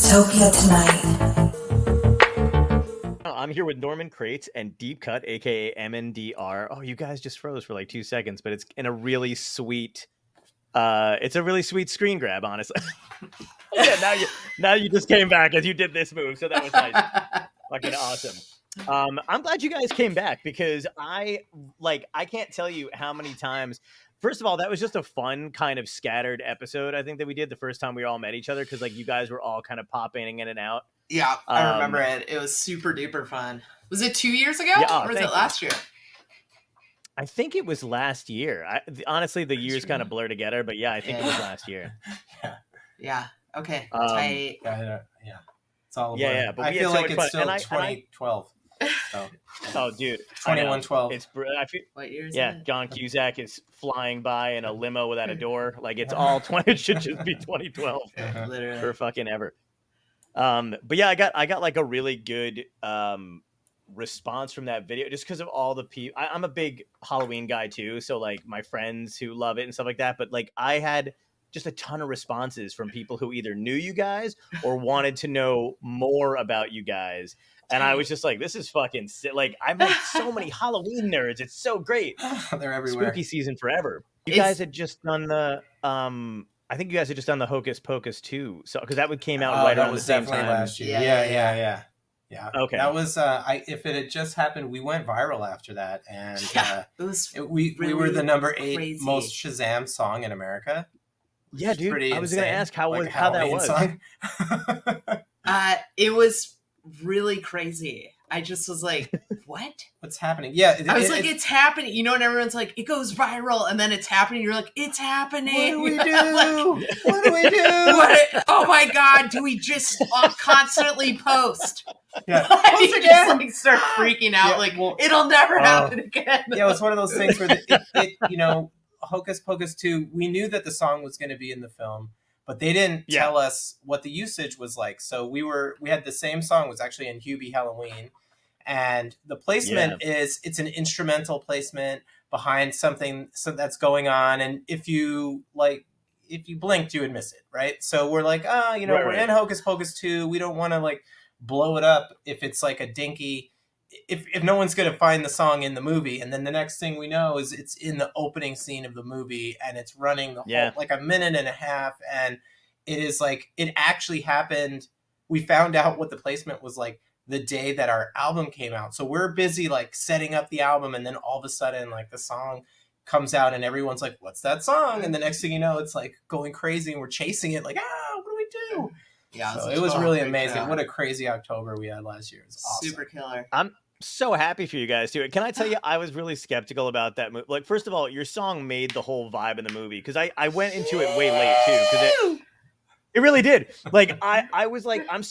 Dystopia tonight. I'm here with Norman Crates and Deep Cut, aka MNDR. Oh, you guys just froze for like 2 seconds, but it's in a really sweet. It's a really sweet screen grab, honestly. Yeah, now you just came back as you did this move, so that was nice. Fucking awesome. I'm glad you guys came back because I can't tell you how many times. First of all, that was just a fun kind of scattered episode. I think that we did the first time we all met each other because like you guys were all kind of popping in and out. Yeah, I remember it. It was super duper fun. Was it 2 years ago? Yeah, or was it last year? I think it was last year. Honestly, the years kind of blur together, but yeah, I think it was last year. Yeah. Okay. Yeah. It's all a blur. Yeah. But I feel like it's still 2012. So. Oh, dude. 2112. I feel. What year is it? John Cusack is flying by in a limo without a door. Like it's all 20. It should just be 2012 Literally. for fucking ever. But yeah, I got like a really good response from that video just because of all the people. I'm a big Halloween guy too, so like my friends who love it and stuff like that. But like I had just a ton of responses from people who either knew you guys or wanted to know more about you guys. And I was just like, this is fucking sick. Like, I've met so many Halloween nerds. It's so great. They're everywhere. Spooky season forever. You guys had just done the, I think you guys had just done the Hocus Pocus 2. So, because that one came out right around the same time. Last year. Yeah. Okay. That was, if it had just happened, we went viral after that. And we were the number 8 crazy. Most Shazam song in America. Yeah, dude. I was going to ask how that was. Song. It was really crazy. I just was like, what? What's happening? Yeah. I was like, it's happening. You know, and everyone's like, it goes viral. And then it's happening. You're like, it's happening. What do we do? Like, what do we do? Oh my God. Do we just constantly post? Yeah. Like, you just like start freaking out. It'll never happen again. Yeah, it was one of those things where it Hocus Pocus 2, we knew that the song was going to be in the film, but they didn't tell us what the usage was like. So we had the same song, was actually in Hubie Halloween, and the placement is, it's an instrumental placement behind something that's going on, and if you blinked, you would miss it, right? So we're like, we're in Hocus Pocus 2, we don't want to like blow it up if it's like a dinky, if no one's going to find the song in the movie. And then the next thing we know is it's in the opening scene of the movie and it's running the whole, like a minute and a half. And it is like, it actually happened. We found out what the placement was like the day that our album came out. So we're busy like setting up the album. And then all of a sudden like the song comes out and everyone's like, what's that song? And the next thing you know, it's like going crazy and we're chasing it like, what do we do? Yeah, so it was really amazing. What a crazy October we had last year. It was awesome. Super killer. I'm so happy for you guys too. Can I tell you, I was really skeptical about that movie. Like, first of all, your song made the whole vibe in the movie because I went into it way late too because it really did. Like I was like, I'm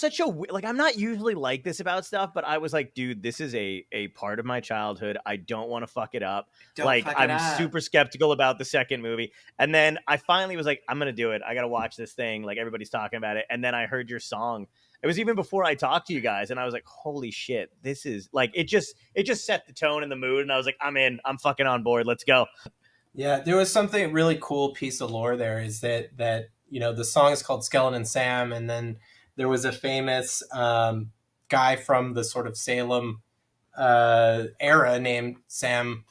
not usually like this about stuff, but I was like, dude, this is a part of my childhood. I don't want to fuck it up. I'm super skeptical about the second movie. And then I finally was like, I'm going to do it. I got to watch this thing. Like everybody's talking about it. And then I heard your song. It was even before I talked to you guys. And I was like, holy shit, this is like, it just set the tone and the mood. And I was like, I'm in, I'm fucking on board. Let's go. Yeah. There was something really cool piece of lore there is that the song is called Skeleton Sam, and then there was a famous guy from the sort of Salem era named Sam.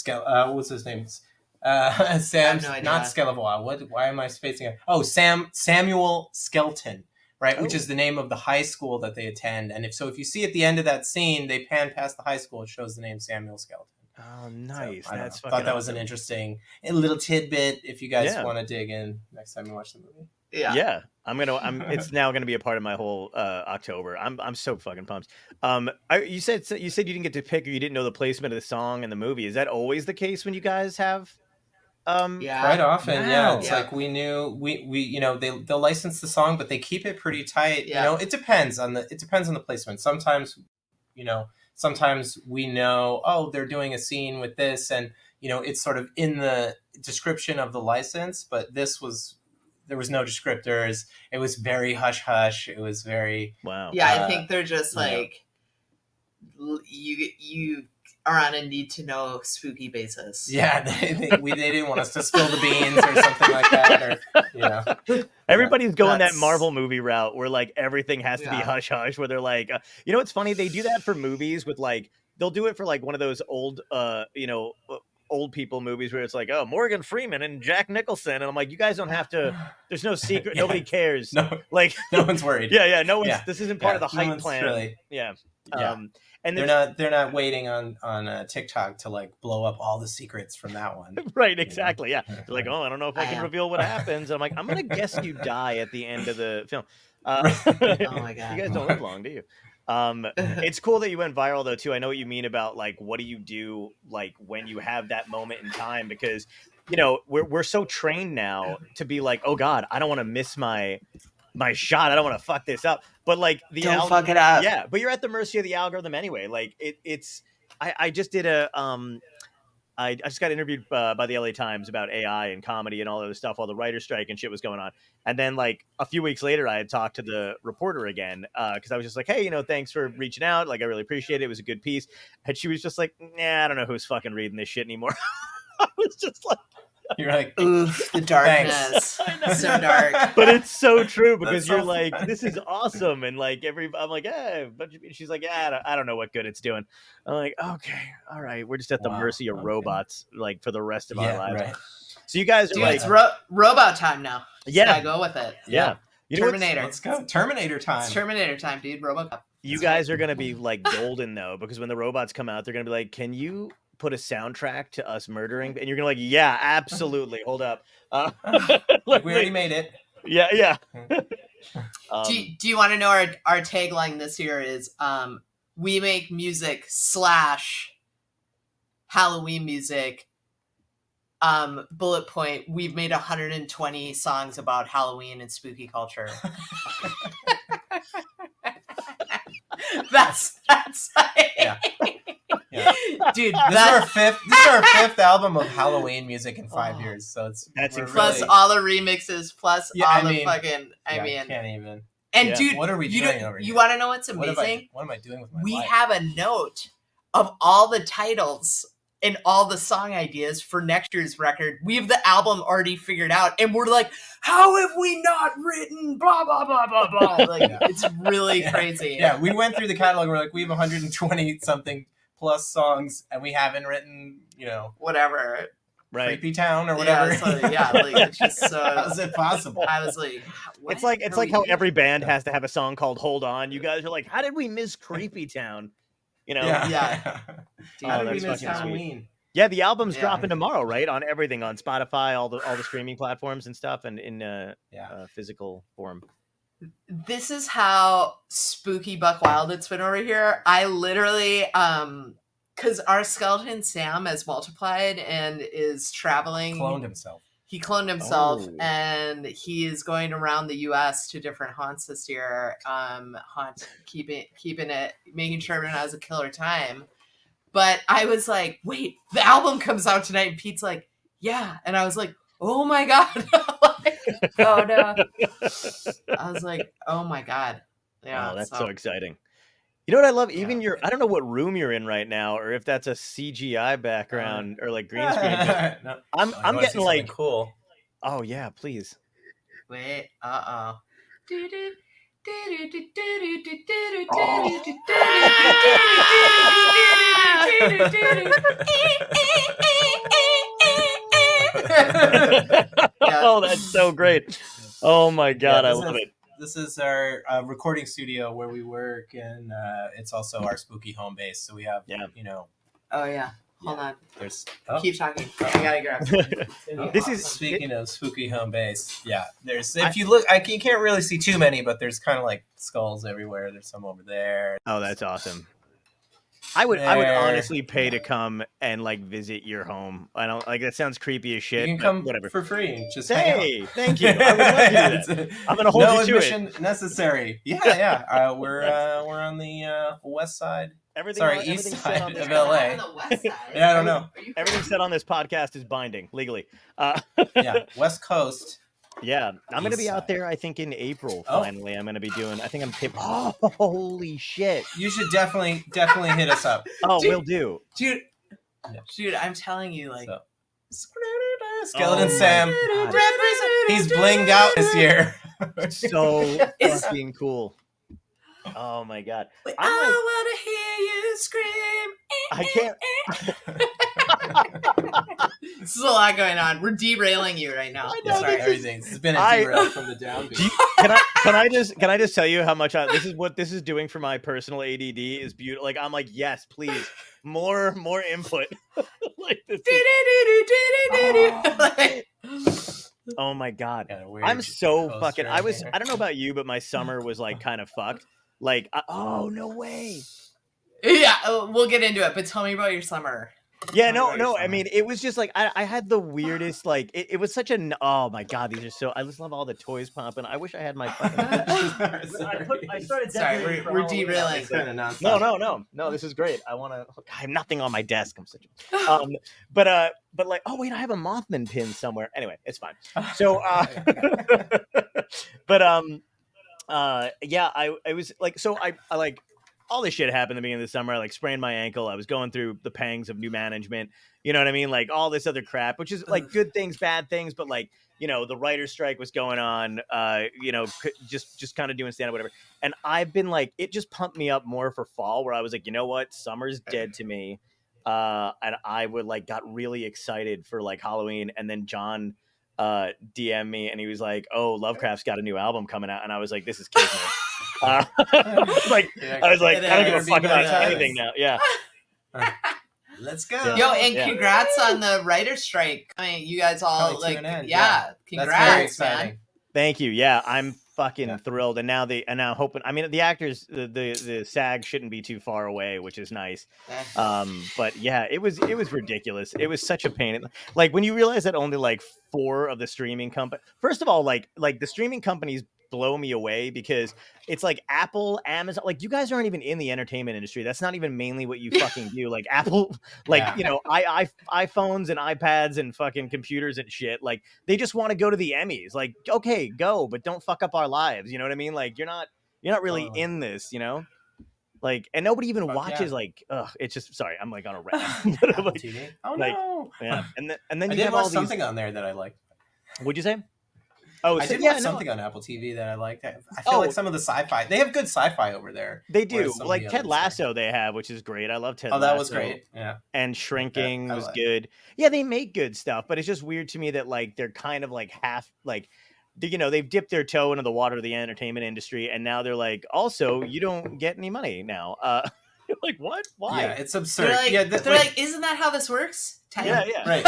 What's his name? Sam, no not Skelevois. Why am I spacing it? Oh, Samuel Skelton, right? Which is the name of the high school that they attend. And if you see at the end of that scene, they pan past the high school. It shows the name Samuel Skelton. Oh, nice. So, I thought that was an interesting little tidbit if you guys want to dig in next time you watch the movie. Yeah. It's now gonna be a part of my whole October. I'm so fucking pumped. You said you didn't get to pick or you didn't know the placement of the song in the movie. Is that always the case when you guys have quite often. Wow. It's like we knew we they'll license the song, but they keep it pretty tight. It depends on the placement. Sometimes we know, they're doing a scene with this and, it's sort of in the description of the license, but there was no descriptors. It was very hush-hush. It was very... Wow. Yeah, I think they're just like, you are on a need to know spooky basis. Yeah, they didn't want us to spill the beans or something like that, or Everybody's going that That's- Marvel movie route where like everything has to be Yeah. hush hush. Where they're like, you know, what's funny? They do that for movies with like they'll do it for like one of those old, old people movies where it's like, oh, Morgan Freeman and Jack Nicholson, and I'm like, you guys don't have to. There's no secret. Yeah. Nobody cares. No, Like, no one's worried. yeah. No one's. Yeah. This isn't part of the no hype one's plan. really- Yeah. Yeah. And They're not waiting on TikTok to like blow up all the secrets from that one. right, exactly. Yeah. They're like, Right. oh, I don't know if I can reveal what happens. I'm like, I'm gonna guess you die at the end of the film. Oh my God. You guys don't live long, do you? It's cool that you went viral though too. I know what you mean about like what do you do like when you have that moment in time, because you know we're so trained now to be like, oh God, I don't want to miss my shot. I don't want to fuck this up. But like Don't fuck it up. yeah, but you're at the mercy of the algorithm anyway. Like it's I just did a I just got interviewed by the LA Times about AI and comedy and all of this stuff while the writer's strike and shit was going on. And then like a few weeks later, I had talked to the reporter again because I was just like, hey, thanks for reaching out. Like, I really appreciate it. It was a good piece. And she was just like, nah, I don't know who's fucking reading this shit anymore. I was just like, You're like, Oof, the darkness. So dark. but it's so true because That's you're so like, funny. this is awesome. And like I'm like, yeah, but she's like, yeah, I don't know what good it's doing. I'm like, okay, all right. We're just at the Wow, mercy of okay. robots like for the rest of our yeah, lives. right. So you guys are Dude, like, it's robot time now. yeah, Gotta go with it. yeah. You know what's- Terminator. Let's go. Terminator time. It's Terminator time, dude. Robocop. You guys are gonna be like golden though, because when the robots come out, they're gonna be like, "Can you put a soundtrack to us murdering?" And you're gonna like, "Yeah, absolutely. Hold up." we already made it. Yeah. Do you want to know our tagline this year is we make music / Halloween music. Bullet point, we've made 120 songs about Halloween and spooky culture. that's Yeah. Yeah. dude, This is our fifth album of Halloween music in 5 years. So That's we're incredible. plus really- all the remixes, plus Yeah, all I the mean, fucking can't even. and Yeah. dude, What are we you doing don't- over you here? want to know what's What amazing? am I doing with my We life? have a note of all the titles and all the song ideas for next year's record. We have the album already figured out, and we're like, how have we not written blah blah blah blah blah? Like, Yeah. it's really Yeah. crazy. Yeah, we went through the catalog. We're like, we have 120 something plus songs, and we haven't written, Whatever. right. Creepy Town or whatever. Like it's just so. How's it possible? I was like, It's like what are we how doing? every band has to have a song called "Hold On." You guys are like, "How did we miss Creepy Town?" Yeah. Yeah. Oh, How did we that's miss fucking sweet. Halloween? Yeah, the album's Yeah. dropping tomorrow, right? On everything, on Spotify, all the streaming platforms and stuff, and in physical form. This is how spooky buck wild it's been over here. I literally because our skeleton Sam has multiplied and is traveling. Cloned himself. He cloned himself, Oh. and he is going around the U.S. to different haunts this year. Keeping it, making sure everyone has a killer time. But I was like, wait, the album comes out tonight, and Pete's like, yeah, and I was like, oh my god, like, oh no. I was like, oh my god, yeah, Oh, that's so exciting. You know what I love? Even I don't know what room you're in right now, or if that's a CGI background or like green screen. but No. I'm Oh, you wanna see getting something like, cool. oh yeah, please. Wait, Oh, that's so great. Oh my god, I this love is- it. This is our recording studio where we work, and it's also our spooky home base. So we have, Oh yeah, hold on. there's. Keep talking. I gotta grab something. This is Speaking of spooky home base, there's if you look, you can't really see too many, but there's kind of like skulls everywhere. There's some over there. Oh, that's awesome. I would There. honestly pay to come and like visit your home. I don't like that sounds creepy as shit. You can but come whatever. for free. Just hang out. Hey, thank you. I would love to do that. I'm gonna hold no you to it. admission necessary. Yeah. We're on the west side. Everything, Sorry, everything's east said side on this of LA. On the west side. Yeah, I don't know. Are you Everything said on this podcast is binding legally. Yeah, West Coast. Yeah, I'm gonna be out Eastside. there. I think in April. Oh. Finally, I'm gonna be doing. I think I'm tip. Oh, holy shit! You should definitely hit us up. Oh, Dude. will do. Dude, Yeah. dude, I'm telling you, like, So. Skeleton Oh Sam, my he's blinged out this year. So It's- fucking cool. Oh my god! I I'm like, want to hear you scream. I can't. This is a lot going on. We're derailing you right now. I know, Sorry. Everything. This has been a I- derail from the downbeat. Can I just tell you how much this is what this is doing for my personal ADD is beautiful. Like I'm like, yes, please, more input. Like this is- oh my god, I'm so fucking. I don't know about you, but my summer was like kind of fucked. Like oh no way. Yeah, we'll get into it, but tell me about your summer. Yeah, Tell me about your no. I summer. mean, it was just like I had the weirdest like it was such a oh my god, these are so. I just love all the toys pumping. I wish I had my fucking. I started. Sorry, we're derailing. It's kind of nonstop. No. This is great. I want to. I have nothing on my desk. I'm such a. But like, oh wait, I have a Mothman pin somewhere. Anyway, it's fine. So, but yeah, I was like, so I like. All this shit happened at the beginning of the summer. I like sprained my ankle. I was going through the pangs of new management. You know what I mean? Like all this other crap, which is like good things, bad things, but like, you know, the writer's strike was going on, you know, just kind of doing stand-up, whatever. And I've been like, it just pumped me up more for fall where I was like, you know what? Summer's dead to me. And I would like, got really excited for like Halloween. And then John DM me and he was like, oh, Lovecraft's got a new album coming out. And I was like, this is kismet. I was like, I don't give a fuck about anything now. Yeah. Let's go. Yeah. Yo, and congrats on the writer's strike. I mean, you guys all Coming to like, an end, yeah, That's congrats, very man. exciting. Thank you. Yeah, I'm fucking Yeah. thrilled. And now hoping. I mean, the actors, the SAG shouldn't be too far away, which is nice. But yeah, it was ridiculous. It was such a pain. Like when you realize that only like 4 of the streaming company. First of all, like the streaming companies blow me away because it's like Apple, Amazon, like you guys aren't even in the entertainment industry. That's not even mainly what you fucking do. Like Apple, like, Yeah. you know, iPhones and iPads and fucking computers and shit. Like they just want to go to the Emmys. Like, okay, go, but don't fuck up our lives. You know what I mean? Like you're not really Totally. in this, you know? Like, and nobody even Fuck watches yeah. like, it's just, sorry, I'm like on a rant. Apple Like, TV. Oh like, no. yeah. And then I you did have watch all these, something on there that I liked. what'd you say? Oh, I so, did yeah, watch no, something on Apple TV that I liked. I feel like some of the sci-fi. They have good sci-fi over there. they do. whereas some of Like the Ted others Lasso they have, which is great. I love Ted Oh, Lasso. that was great. Yeah. And Shrinking I was like- good. Yeah, they make good stuff, but it's just weird to me that like they're kind of like half like you know, they've dipped their toe into the water of the entertainment industry and now they're like, also, you don't get any money now. You're like, what? Why? Yeah, it's absurd. They're like, yeah, they're like, isn't that how this works? Yeah, yeah. right.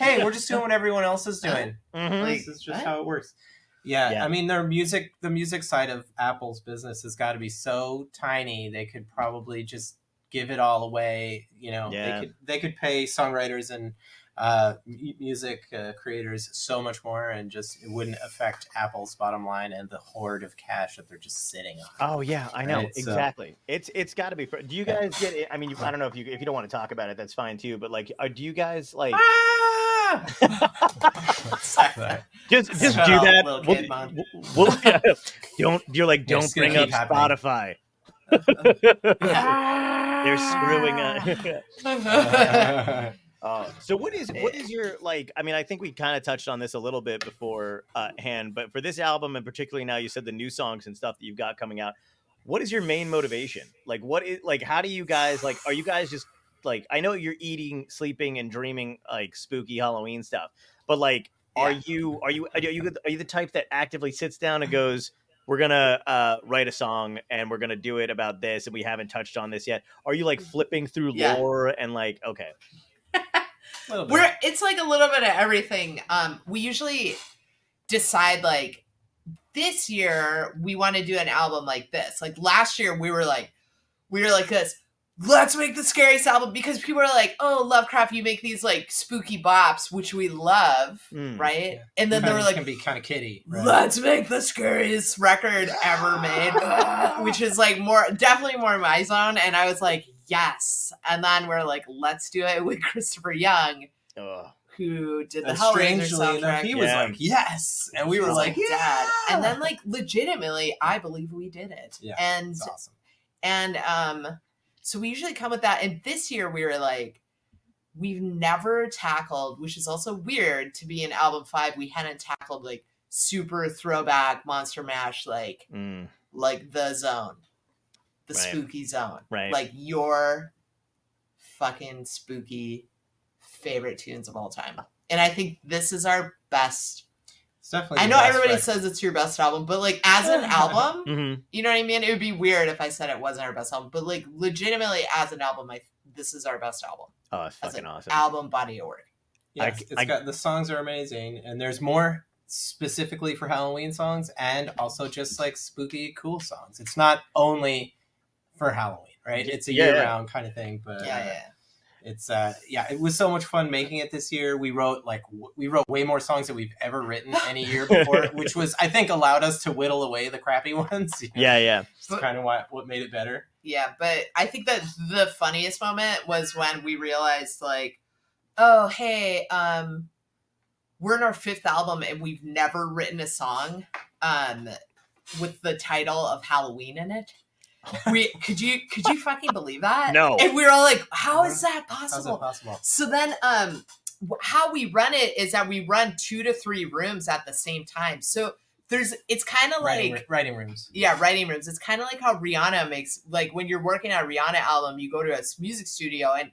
Yeah, we're just doing what everyone else is doing. Mhm. Like, This is just what? how it works. Yeah, Yeah. I mean, the music side of Apple's business has got to be so tiny. They could probably just give it all away. You know, Yeah. they could pay songwriters and music creators so much more, and just it wouldn't affect Apple's bottom line and the hoard of cash that they're just sitting on. Oh yeah, I know. Right, so- Exactly. It's got to be. Do you guys get it? I mean, I don't know if you don't want to talk about it, that's fine too. But like, do you guys like just do Shut up, that? little kid, man. Yeah. You're like, Yeah, don't it's gonna bring up keep happening. Spotify. They're screwing up. So what is your like? I mean, I think we kind of touched on this a little bit before hand, but for this album and particularly now, you said the new songs and stuff that you've got coming out. What is your main motivation? Like, what is like? How do you guys like? Are you guys just like? I know you're eating, sleeping, and dreaming like spooky Halloween stuff, but like, are you the type that actively sits down and goes, we're gonna write a song and we're gonna do it about this and we haven't touched on this yet? Are you like flipping through lore and like, okay, It's like a little bit of everything. We usually decide like this year we want to do an album like this. Like last year we were like this. Let's make the scariest album because people are like, oh, Lovecraft, you make these like spooky bops, which we love, right? Yeah. And then they were like, can be kind of kiddie. Right? let's make the scariest record ever made, which is like definitely more my zone. And I was like, yes. And then we're like, let's do it with Christopher Young, who did the And Hellraiser strangely enough, soundtrack. he was like, yes. And we He were was like, yeah. Dad. And then like legitimately, I believe we did it. Yeah, and it's awesome. and so we usually come with that. And this year we were like, we've never tackled, which is also weird to be in album 5. We hadn't tackled like super throwback Monster Mash, like the zone, the spooky zone, like your fucking spooky favorite tunes of all time. And I think this is our best. It's definitely. I know everybody says it's your best album, but like as an album, you know what I mean? It would be weird if I said it wasn't our best album, but like legitimately as an album, this is our best album. Oh, it's fucking awesome. Album body of work. Yes, it's got the songs are amazing, and there's more specifically for Halloween songs, and also just like spooky, cool songs. It's not only for Halloween, right? It's a year-round kind of thing, but it's it was so much fun making it this year. We wrote way more songs than we've ever written any year before, which was I think allowed us to whittle away the crappy ones. It's kind of what made it better. Yeah, but I think that the funniest moment was when we realized like, oh hey, we're in our 5th album and we've never written a song with the title of Halloween in it. Could you fucking believe that? No. And we were all like, how is that possible? How's that possible? So then how we run it is that we run 2 to 3 rooms at the same time. So it's kind of like writing rooms. Yeah, writing rooms. It's kind of like how Rihanna makes, like when you're working on a Rihanna album, you go to a music studio and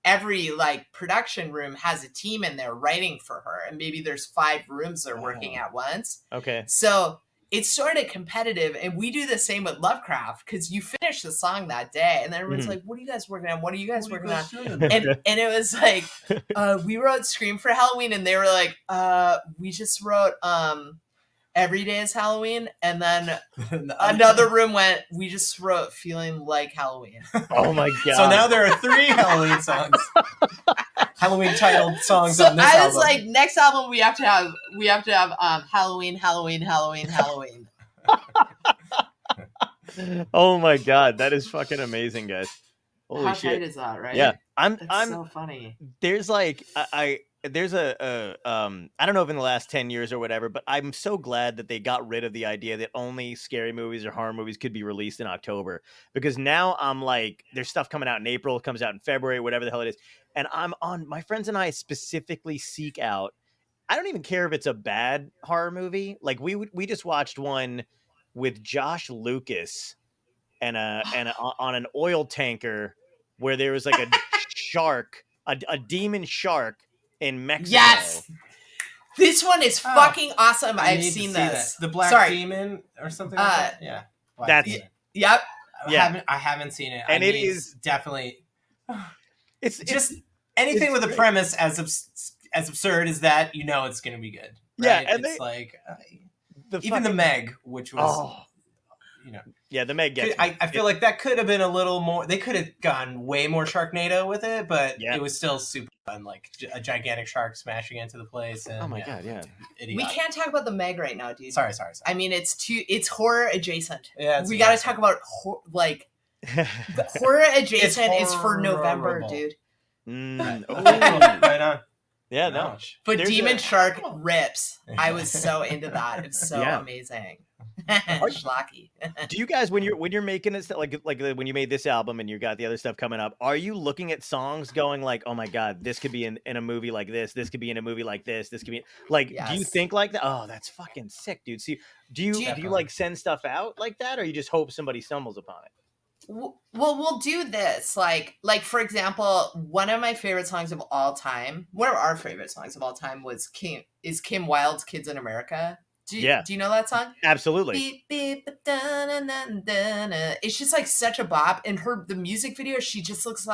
every like production room has a team in there writing for her, and maybe there's 5 rooms they're working at once. Okay. So it's sort of competitive, and we do the same with Lovecraft because you finish the song that day, and then everyone's like, "What are you guys working on? What are you guys working on?" And it was like, we wrote "Scream for Halloween," and they were like, "We just wrote Every Day is Halloween," and then another room went, "We just wrote Feeling Like Halloween." Oh my god! So now there are 3 Halloween songs. Halloween titled songs so on this I was album. like, next album we have to have Halloween, Halloween, Halloween, Halloween. Oh my god, that is fucking amazing, guys! Holy How shit! tight is that, right? Yeah, I'm I'm so funny. There's like there's a I don't know if in the last 10 years or whatever, but I'm so glad that they got rid of the idea that only scary movies or horror movies could be released in October, because now I'm like, there's stuff coming out in April, it comes out in February, whatever the hell it is, and my friends and I specifically seek out, I don't even care if it's a bad horror movie. Like we just watched one with Josh Lucas and on an oil tanker where there was like a shark, a demon shark in Mexico. Yes, this one is fucking awesome. I've seen this. The Black Demon or something like that. Yeah, that's yep. I haven't seen it, and it is definitely. It's just anything with a premise as absurd as that. You know, it's going to be good. Yeah, Right? and it's like even the Meg, which was. Yeah, the Meg gets. I feel like that could have been a little more. They could have gone way more Sharknado with it, but it was still super fun. Like a gigantic shark smashing into the place. And, oh my god, yeah. We can't talk about the Meg right now, dude. Sorry. I mean, it's horror adjacent. Yeah, we got to talk about horror adjacent is for November, dude. Right on. Yeah, no. But Demon Shark rips. I was so into that. It's so amazing. Schlocky. Do you guys, when you're making it, like when you made this album and you got the other stuff coming up, are you looking at songs going like, oh my god, this could be in a movie like this could be in a movie like this could be like, do you think like that? Oh, that's fucking sick, dude. See, do you like send stuff out like that, or you just hope somebody stumbles upon it? Well, we'll do this. Like for example, one of my favorite songs of all time, one of our favorite songs of all time was Kim Wilde's "Kids in America." Do you know that song? Absolutely. Beep, beep, da, na, na, na. It's just like such a bop. And the music video, she looks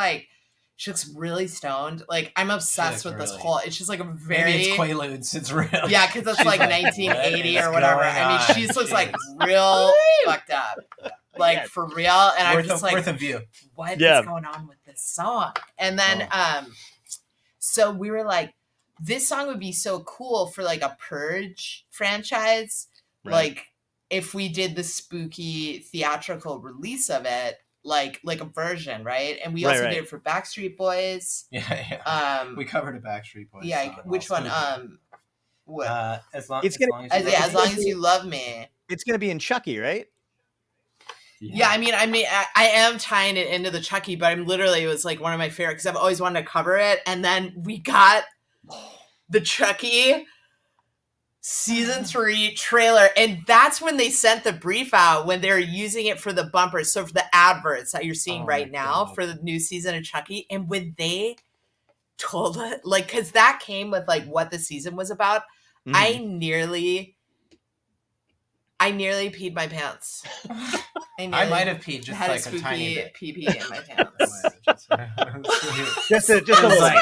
really stoned. Like I'm obsessed with this whole. It's just like a very. Maybe it's Quaaludes. It's real. Yeah, because it's like 1980 or whatever. I mean, she just looks like real fucked up. Like for real. And I'm just like, worth a view. What is going on with this song? And then, so we were like, this song would be so cool for like a Purge franchise. Right. Like if we did the spooky theatrical release of it, like a version, right? And we Right, also right. did it for Backstreet Boys. Yeah. We covered a Backstreet Boys. Yeah, song which also. one? What? As long It's as, gonna- long as you As love long me. as you love me. It's gonna be in Chucky, right? Yeah, I mean, I am tying it into the Chucky, but I'm literally, it was like one of my favorite because I've always wanted to cover it. And then we got the Chucky season 3 trailer, and that's when they sent the brief out, when they're using it for the bumpers. So for the adverts that you're seeing right now for the new season of Chucky, and when they told it, like, because that came with like what the season was about, Mhm. I nearly peed my pants. I might have peed just had like a a spooky tiny bit. pee in my pants. Just a It was little. like-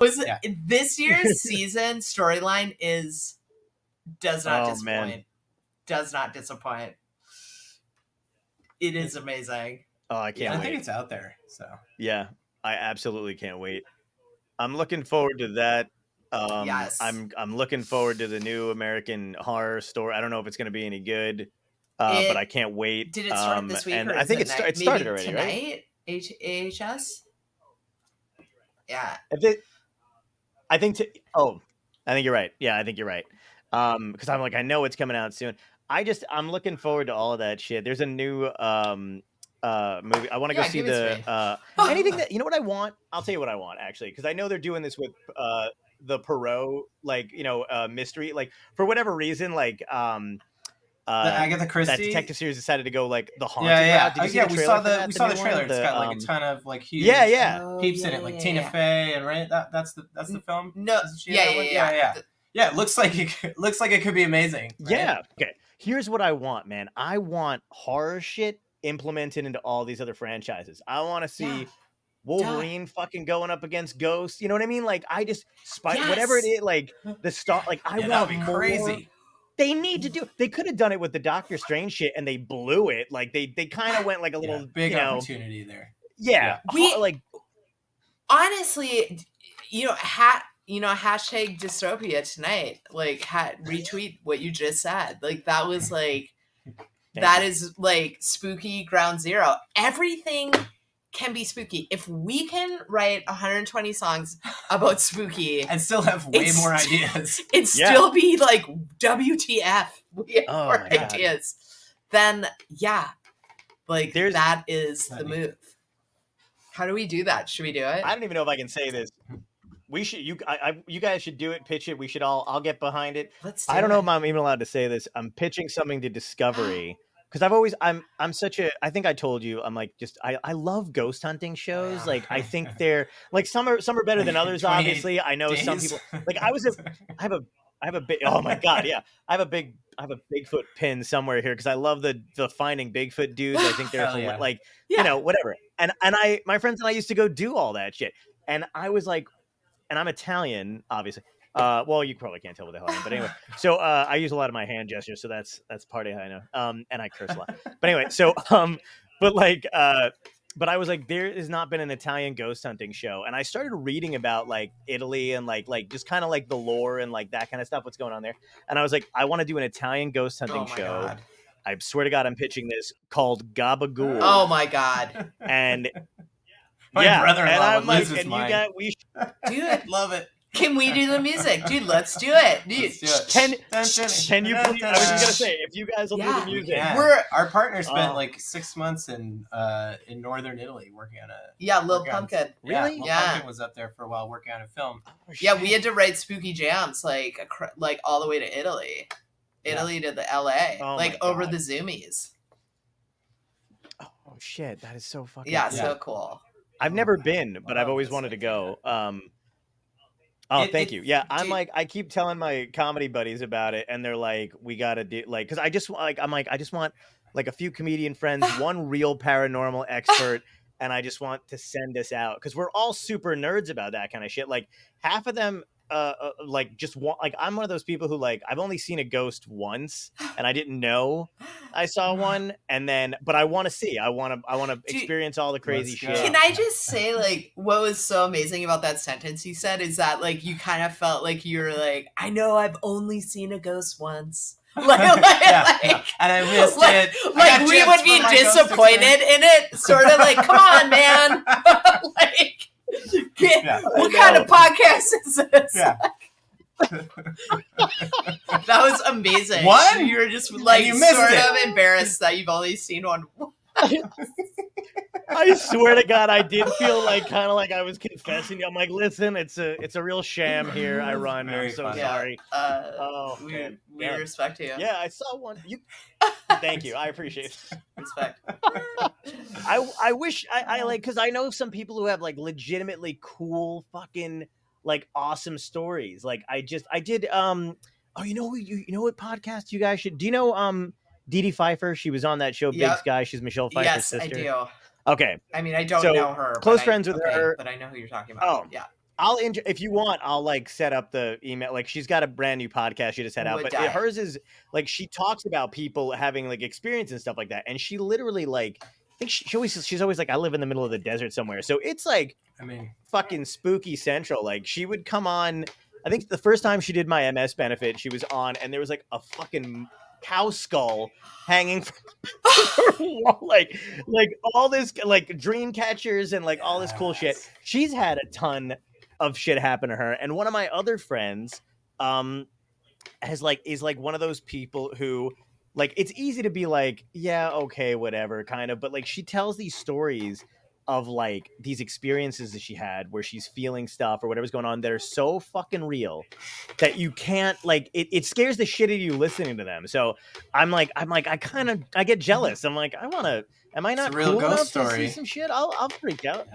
Was this year's season storyline does not disappoint. Man. Does not disappoint. It is amazing. Oh, I can't I wait. think it's out there. So Yeah, I absolutely can't wait. I'm looking forward to that. Yes. I'm looking forward to the new American Horror Story. I don't know if it's going to be any good, but I can't wait. Did it start this week? And or I is think it it started already, tonight? right? AHS? Yeah. I think you're right. Yeah, I think you're right. Because I'm like, I know it's coming out soon. I'm looking forward to all of that shit. There's a new movie. I want to go see give it the anything that, you know what I want? I'll tell you what I want, actually, because I know they're doing this with the Perot, like, mystery, like, for whatever reason, like the Agatha Christie, that detective series decided to go like the haunted yeah. route. Did you see the we trailer saw for that, we saw the new trailer. one? It's got like a ton of like huge yeah. peeps in it, like Tina Fey, and right. That's the film. No, Isn't she in that one? Yeah. Yeah, it looks like it could be amazing. Right? Yeah. Okay. Here's what I want, man. I want horror shit implemented into all these other franchises. I want to see Wolverine fucking going up against Ghost. You know what I mean? Like, I just whatever it is, like the start. Like, I want more. Crazy. They need to do. They could have done it with the Doctor Strange shit, and they blew it. Like they kind of went like a little big opportunity there. Yeah, like honestly, hashtag Dystopia tonight. Like, retweet what you just said. Like, that was like, is like spooky ground zero. Everything can be spooky. If we can write 120 songs about spooky and still have way more ideas, it'd still be like, WTF? We have more ideas. God. Then like that is the move. How do we do that? Should we do it? I don't even know if I can say this. We should. You guys should do it. Pitch it. We should all. I'll get behind it. I don't know if I'm even allowed to say this. I'm pitching something to Discovery because I'm such a. I think I told you. I'm like I love ghost hunting shows. Like, I think they're like some are better than others. Obviously, I know some people. Like, I have a big. Oh my god, yeah. I have a Bigfoot pin somewhere here because I love the finding Bigfoot dudes. I think they're like whatever. And my friends and I used to go do all that shit. And I was like, and I'm Italian, obviously. Well, you probably can't tell what the hell I am, but anyway. So I use a lot of my hand gestures, so that's part of how I know. And I curse a lot. But anyway, so but I was like, there has not been an Italian ghost hunting show. And I started reading about like Italy and like just kind of like the lore and like that kind of stuff, what's going on there. And I was like, I want to do an Italian ghost hunting show. God. I swear to God, I'm pitching this called Gabagool. Oh my God. And my brother-in-law and I'm like, and mine. Dude, love it. Can we do the music? Dude, let's do it. Dude, can you please? I was just gonna say, if you guys will do the music. Our partner spent like 6 months in northern Italy working on Lil Pumpkin. Really? Lil Pumpkin was up there for a while working on a film. Oh, we had to write spooky jams like all the way to Italy. Italy to the LA. Over the Zoomies. Oh shit, that is so fucking cool. So cool. I've never been, but I've always wanted to go. Thank you. Yeah, I'm like, I keep telling my comedy buddies about it, and they're like, we gotta do like, because I just want like a few comedian friends, one real paranormal expert, and I just want to send this out because we're all super nerds about that kind of shit. Like half of them, just want, like, I'm one of those people who like, I've only seen a ghost once, and I didn't know I saw one, and then, but I want to see, I want to experience all the crazy shit. Can I just say, like, what was so amazing about that sentence you said is that, like, you kind of felt like you were like, I know I've only seen a ghost once, And I missed it. Like we would be disappointed in it, sort of like, come on, man. Like, what kind of podcast is this? Yeah. That was amazing. What? You were just like sort of embarrassed that you've only seen one. I swear to God, I did feel like kind of like I was confessing. I'm like, listen, it's a real sham here. I run. I'm so sorry. We respect you. Yeah, I saw one. Thank you. I appreciate it. Respect. I wish I like, because I know some people who have like legitimately cool fucking like awesome stories. Like I did you know what podcast you guys should, do you know Dee Dee Pfeiffer? She was on that show Big Sky. She's Michelle Pfeiffer's sister. Yes, I do. Okay. I mean, I don't know her. Close friends with her. But I know who you're talking about. Oh, yeah. If you want, I'll like set up the email. Like she's got a brand new podcast she just had out, but hers is like, she talks about people having like experience and stuff like that. And she literally like, I think she's always like, I live in the middle of the desert somewhere. So it's like, I mean, fucking spooky central. Like she would come on, I think the first time she did my MS benefit, she was on and there was like a fucking cow skull hanging from her wall, like all this like dream catchers and like all this cool shit. She's had a ton of shit happen to her, and one of my other friends is like one of those people who like, it's easy to be like, yeah, okay, whatever, kind of, but like she tells these stories of like these experiences that she had where she's feeling stuff or whatever's going on that are so fucking real that you can't like, it scares the shit out of you listening to them. So I'm like I get jealous. I'm like, am I not it's a real cool ghost enough story to see some shit? I'll freak out.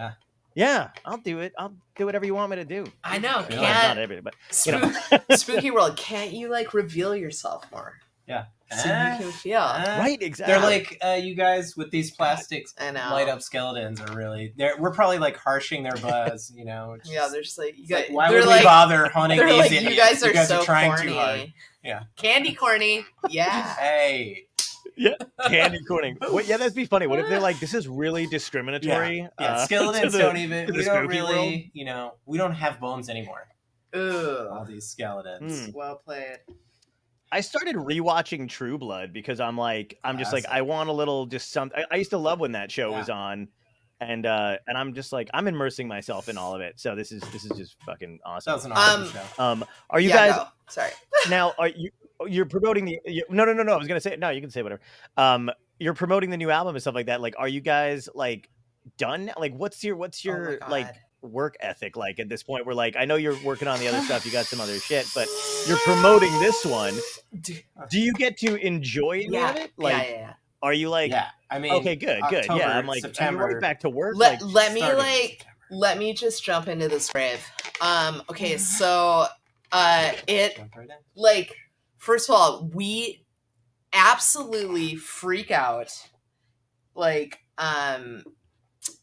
Yeah, I'll do it. I'll do whatever you want me to do. I know. Not everything, but Spooky World, can't you like reveal yourself more? Yeah. So you can feel. Right, exactly. They're like, you guys with these plastics light up skeletons are really, we're probably like harshing their buzz, you know? Yeah, they're just like, why would we bother hunting these like, idiots? You guys are so trying corny. Too hard. Yeah. Candy corny. Yeah. Hey. Yeah, candy corning. That'd be funny. What if they're like, this is really discriminatory? Yeah, skeletons don't even, we don't really, world? you know, we don't have bones anymore. Ooh. All these skeletons. Well played. I started rewatching True Blood because I'm just like, I want a little just something. I used to love when that show was on, and I'm just like, I'm immersing myself in all of it. So this is just fucking awesome. That was an awesome show. Are you guys? No. Sorry. Now, you're promoting the? No. I was gonna say no. You can say whatever. You're promoting the new album and stuff like that. Like, are you guys like done? Like, what's your like work ethic like at this point? We're like, I know you're working on the other stuff, you got some other shit, but you're promoting this one. Do you get to enjoy any of it? Like, yeah. Are you like, I mean, okay, good. October, Yeah, I'm like, September. are you right back to work? Let me just jump into this grave. Okay, so like, first of all, we absolutely freak out, like,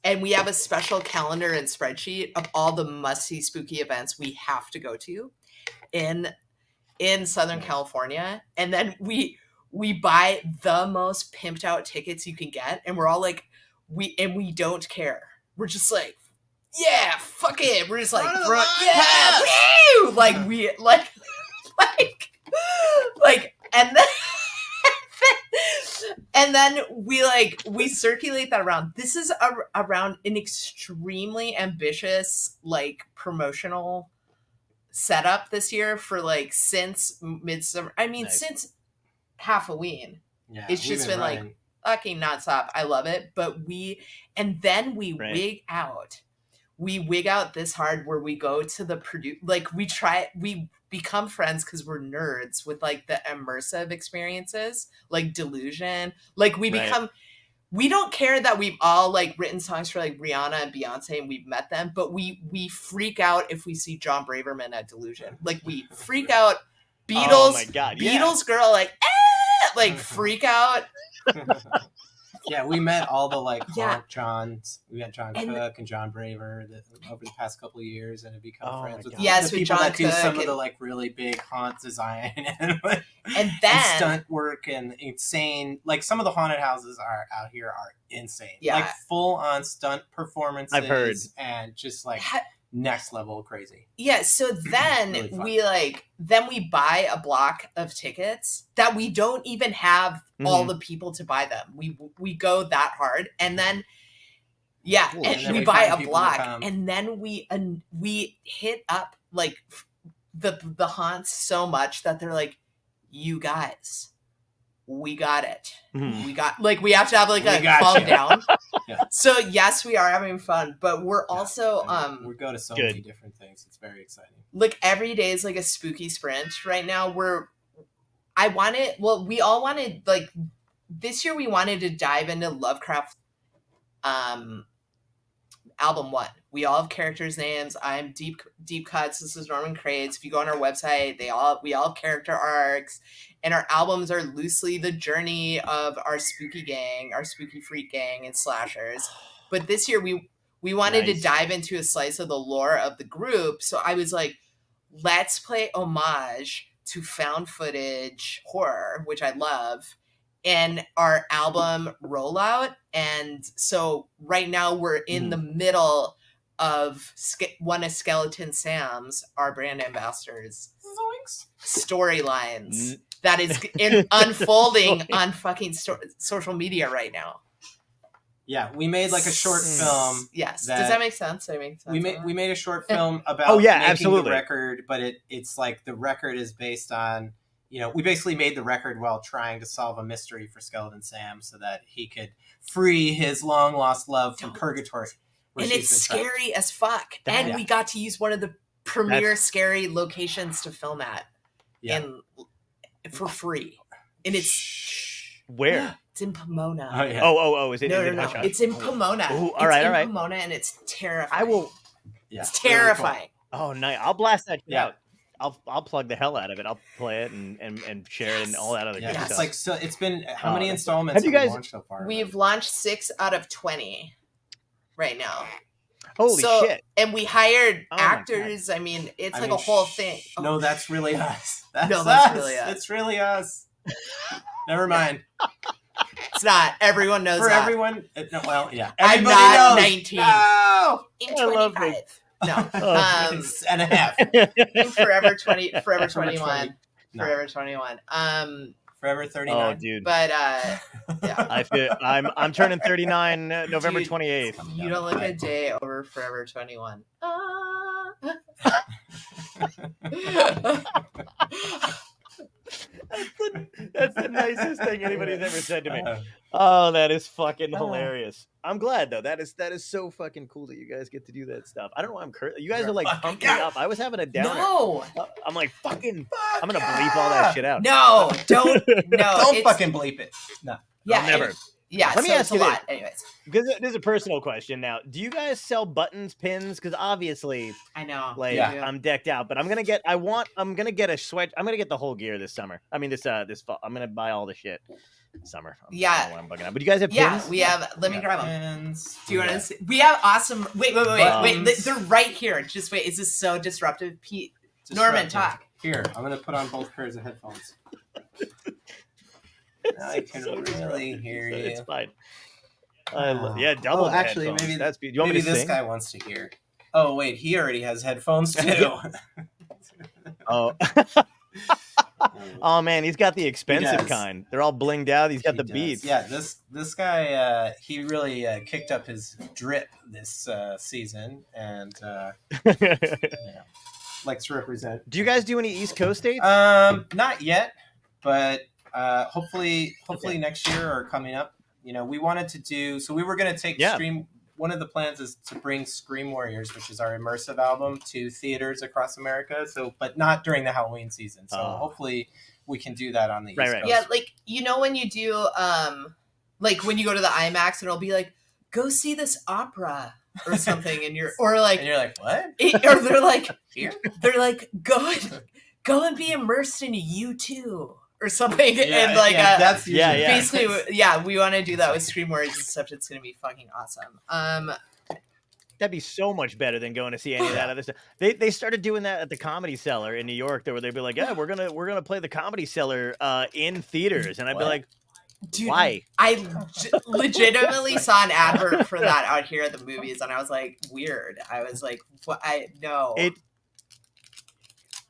and we have a special calendar and spreadsheet of all the must-see spooky events we have to go to in Southern California. And then we buy the most pimped out tickets you can get. And we're all like, we don't care. We're just like, yeah, fuck it. We're just like, woo! Like we like, and then, and then we circulate that around. This is around an extremely ambitious like promotional setup this year for like since midsummer. I mean, since Halloween. Yeah, it's just been like fucking nonstop. I love it. But wig out. We wig out this hard where we go to the we become friends because we're nerds with like the immersive experiences, like Delusion. Like we become, we don't care that we've all like written songs for like Rihanna and Beyonce and we've met them, but we freak out if we see John Braverman at Delusion. Like we freak out. Beatles, oh my God, Beatles girl, like freak out. Yeah, we met all the like haunt Johns. We met John Cook and John Braver over the past couple of years, and have become friends with the people that do some of the like really big haunt design and stunt work and insane. Like some of the haunted houses out here are insane. Yeah, like full on stunt performances. I've heard, and just like next level crazy. Yeah, so then Really we buy a block of tickets that we don't even have all the people to buy them. We go that hard, and then Cool. and then we we buy find a people to block, come. and then we hit up like the haunts so much that they're like, you guys, we got it. We got we have to have like a calm down. Yeah. So yes, we are having fun, but we're also we go to so many different things. It's very exciting. Like every day is like a spooky sprint right now. We all wanted, like, this year we wanted to dive into Lovecraft album 1. We all have characters' names. I'm Deep Cuts. This is Norman Crates. If you go on our website, we all have character arcs, and our albums are loosely the journey of our spooky gang, our spooky freak gang, and slashers. But this year we wanted to dive into a slice of the lore of the group. So I was like, let's play homage to found footage horror, which I love, in our album rollout. And so right now we're in the middle of one of Skeleton Sam's, our brand ambassadors, storylines that is unfolding on fucking social media right now. Yeah, we made like a short film. Yes, does that make sense? We made a short film about making the record, but it's like the record is based on, we basically made the record while trying to solve a mystery for Skeleton Sam so that he could free his long lost love from purgatory. And it's scary as fuck. And we got to use one of the premier scary locations to film at, and for free. And it's where? It's in Pomona. Oh yeah. Oh, is it? No. It's in Pomona. All right. Pomona, and it's terrifying. I will. Yeah, it's terrifying. Really cool. Oh, nice. I'll blast that shit out. I'll plug the hell out of it. I'll play it and share it and all that other good stuff. It's like, so it's been, how many installments have you guys launched so far? We've launched 6 out of 20 right now. Holy shit. And we hired actors. I mean, it's a whole thing. No, that's really us. That's really us. It's really us. Never mind. It's not. Everyone knows For that. everyone, everybody I'm not knows. 19. No! I'm 25. No. And a half. Forever 21. Forever 21. Forever 39. Oh, dude. But I'm turning 39 November 28th. You don't look a day over Forever 21. That's the nicest thing anybody's ever said to me. Oh, that is fucking hilarious. I'm glad though. That is so fucking cool that you guys get to do that stuff. I don't know why I'm you guys are like pumping me up. I was having a downer. No. I'm like fucking. I'm gonna bleep all that shit out. No, don't. No, don't fucking bleep it. No. Yeah, I'll never. Yeah, let me ask you this. Anyways, because this is a personal question now. Do you guys sell buttons, pins? Because obviously, I know, like I'm decked out, but I'm gonna get a sweat. I'm gonna get the whole gear this summer. I mean, this fall. I'm gonna buy all the shit. Summer. I'm bugging out. But you guys have pins? Yeah, we have. Let me grab them. Do you want to see? We have awesome. Wait. They're right here. Just wait. Is this so disruptive, Pete? Norman, talk. Here, I'm gonna put on both pairs of headphones. I can really hear you. It's fine. Double. Actually, headphones. maybe that's beautiful. Maybe this guy wants to hear. Oh wait, he already has headphones too. Oh. Oh man, he's got the expensive kind. They're all blinged out. He's got the beats. Yeah, this guy he really kicked up his drip this season and likes to represent. Do you guys do any East Coast dates? Not yet, but hopefully next year or coming up. We wanted to do, so we were going to take Scream. One of the plans is to bring Scream Warriors, which is our immersive album, to theaters across America. So, but not during the Halloween season. So hopefully we can do that on the East Coast. Yeah, like when you do, like when you go to the IMAX and it'll be like, go see this opera or something, and you're like what? Or they're like, they're like, go and be immersed in U2. Or something, and like that's basically we want to do that with Scream Warriors and stuff. It's gonna be fucking awesome. That'd be so much better than going to see any of that other stuff. They started doing that at the Comedy Cellar in New York. Where they'd be like, yeah, we're gonna play the Comedy Cellar in theaters, and I'd be like, Dude, Why? I legitimately saw an advert for that out here at the movies, and I was like, weird. I was like, what? No.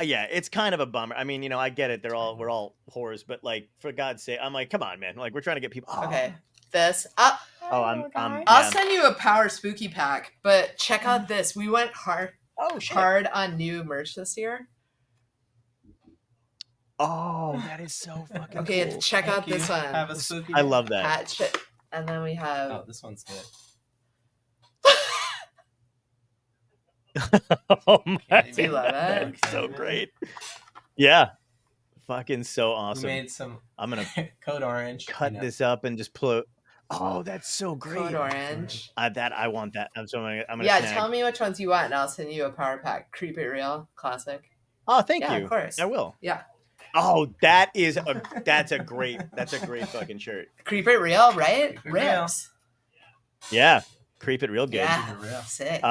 Yeah, it's kind of a bummer. I mean, you know, I get it. We're all whores, but like, for God's sake, I'm like, come on, man. Like, we're trying to get people. Okay, this. I'll send you a power spooky pack, but check out this. We went hard on new merch this year. Oh, that is so fucking okay. cool. Check out this one. Have a spooky. I love that. Hat and then we have. Oh, this one's good. Oh my! Do you love it? So great. Yeah, fucking so awesome. We made some. I'm gonna Code Orange. cut this up and just put. Oh, that's so great. Code Orange. I want that. I'm gonna. Yeah, snag. tell me which ones you want, and I'll send you a power pack. Creep It Real, classic. Oh, thank you. Of course. I will. Yeah. Oh, that's a great fucking shirt. Creep It Real, right? Creep It Real. Rips. Yeah, creep it real good. Yeah, sick.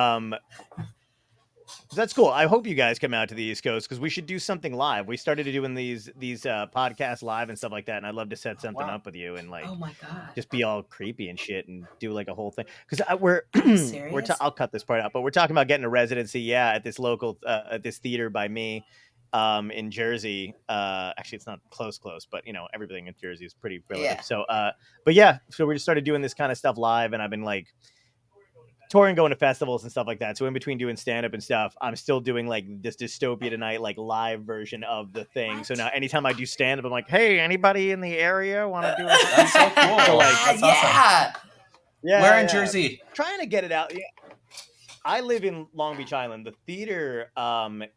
That's cool. I hope you guys come out to the East Coast because we should do something live. We started doing these podcasts live and stuff like that, and I'd love to set something up with you and like, oh my god, just be all creepy and shit and do like a whole thing. Because we're serious? I'll cut this part out, but we're talking about getting a residency, at this local at this theater by me, in Jersey. Actually, it's not close, but you know everything in Jersey is pretty relative. Yeah. So, but yeah, so we just started doing this kind of stuff live, and I've been like touring, going to festivals and stuff like that. So in between doing stand up and stuff, I'm still doing like this Dystopia Tonight, like live version of the thing. What? So now anytime I do stand up, I'm like, hey, anybody in the area want to do it? That's so cool. So, like, that's awesome. Yeah. Where in Jersey? Trying to get it out. Yeah. I live in Long Beach Island. The theater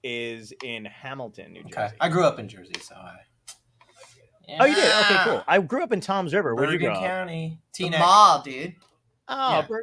is in Hamilton, New Jersey. Okay. I grew up in Jersey, so Oh, you did? Okay, cool. I grew up in Toms River. Where'd you grow up? County. The mall, dude. Oh, yeah.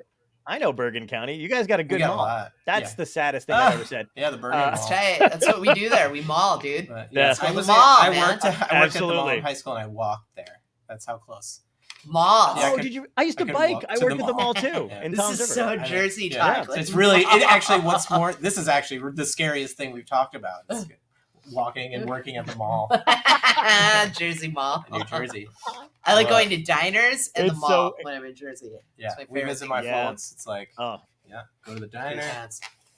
I know Bergen County. You guys got a good mall. That's the saddest thing I've ever said. Yeah, the Bergen Mall. That's tight. That's what we do there. We mall, dude. Yeah. I worked at the mall in high school and I walked there. That's how close. Mall. Yeah, did you? I used to bike. I worked at the mall too. In this Toms is River. so Jersey talk. It's really. It actually. What's more? This is actually the scariest thing we've talked about. Is walking and working at the mall. Jersey Mall. New Jersey. I like going to diners and the mall so, when I'm in Jersey. Yeah, we visit my folks. It's like, oh yeah, go to the diner.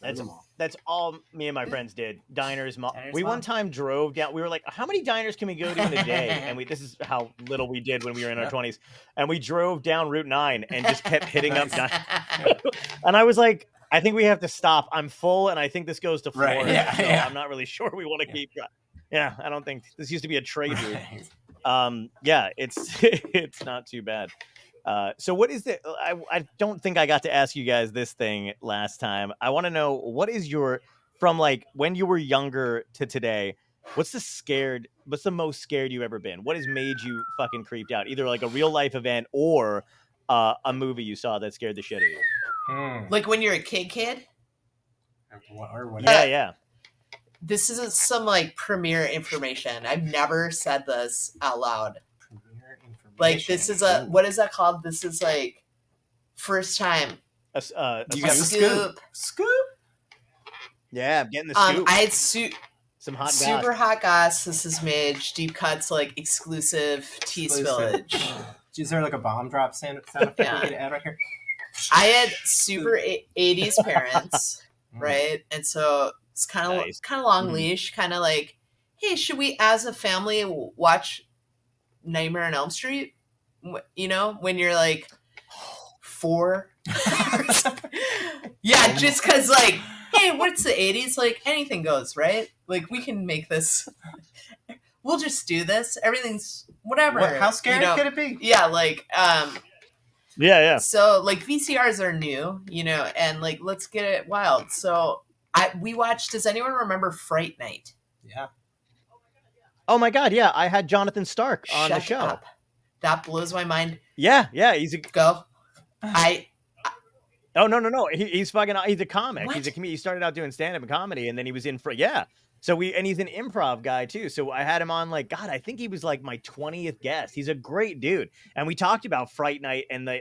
That's all me and my friends did. Diners, mall. We one time drove down. We were like, how many diners can we go to in a day? And this is how little we did when we were in our 20s. And we drove down Route 9 and just kept hitting up diners. And I was like, I think we have to stop. I'm full, and I think this goes to Florida. Right. Yeah, so yeah. I'm not really sure we want to keep. Yeah, I don't think this used to be a trade route. Yeah, it's not too bad. So what is the? I don't think I got to ask you guys this thing last time. I want to know what is your from like when you were younger to today. What's the most scared you've ever been? What has made you fucking creeped out? Either like a real life event or a movie you saw that scared the shit out of you. Like when you're a kid? Or whatever. Yeah. This isn't some like premiere information. I've never said this out loud. Premiere information. Like this is what is that called? This is like first time. You got the scoop. Yeah, I'm getting the scoop. I had some hot super goss. hot goss. This is Midge. Deep cuts like exclusive tea spillage. Is there like a bomb drop sound effect we could add right here? I had super 80s parents, right? And so it's kind of long leash, kind of like, hey, should we as a family watch Nightmare on Elm Street? You know, when you're like 4. Yeah, just because like, hey, what's the 80s? Like anything goes, right? Like we can make this. We'll just do this. Everything's whatever. How scary could it be? Yeah, like Yeah. So like VCRs are new, you know, and like let's get it wild. So we watched. Does anyone remember Fright Night? Yeah. Oh my god, yeah. I had Jonathan Stark on the show. Up. That blows my mind. Yeah. He's a go. Oh no. He's a comic. What? He's a comedian. He started out doing stand-up and comedy, and then he was in So he's an improv guy too. So I had him on like, God, I think he was like my 20th guest. He's a great dude. And we talked about Fright Night and the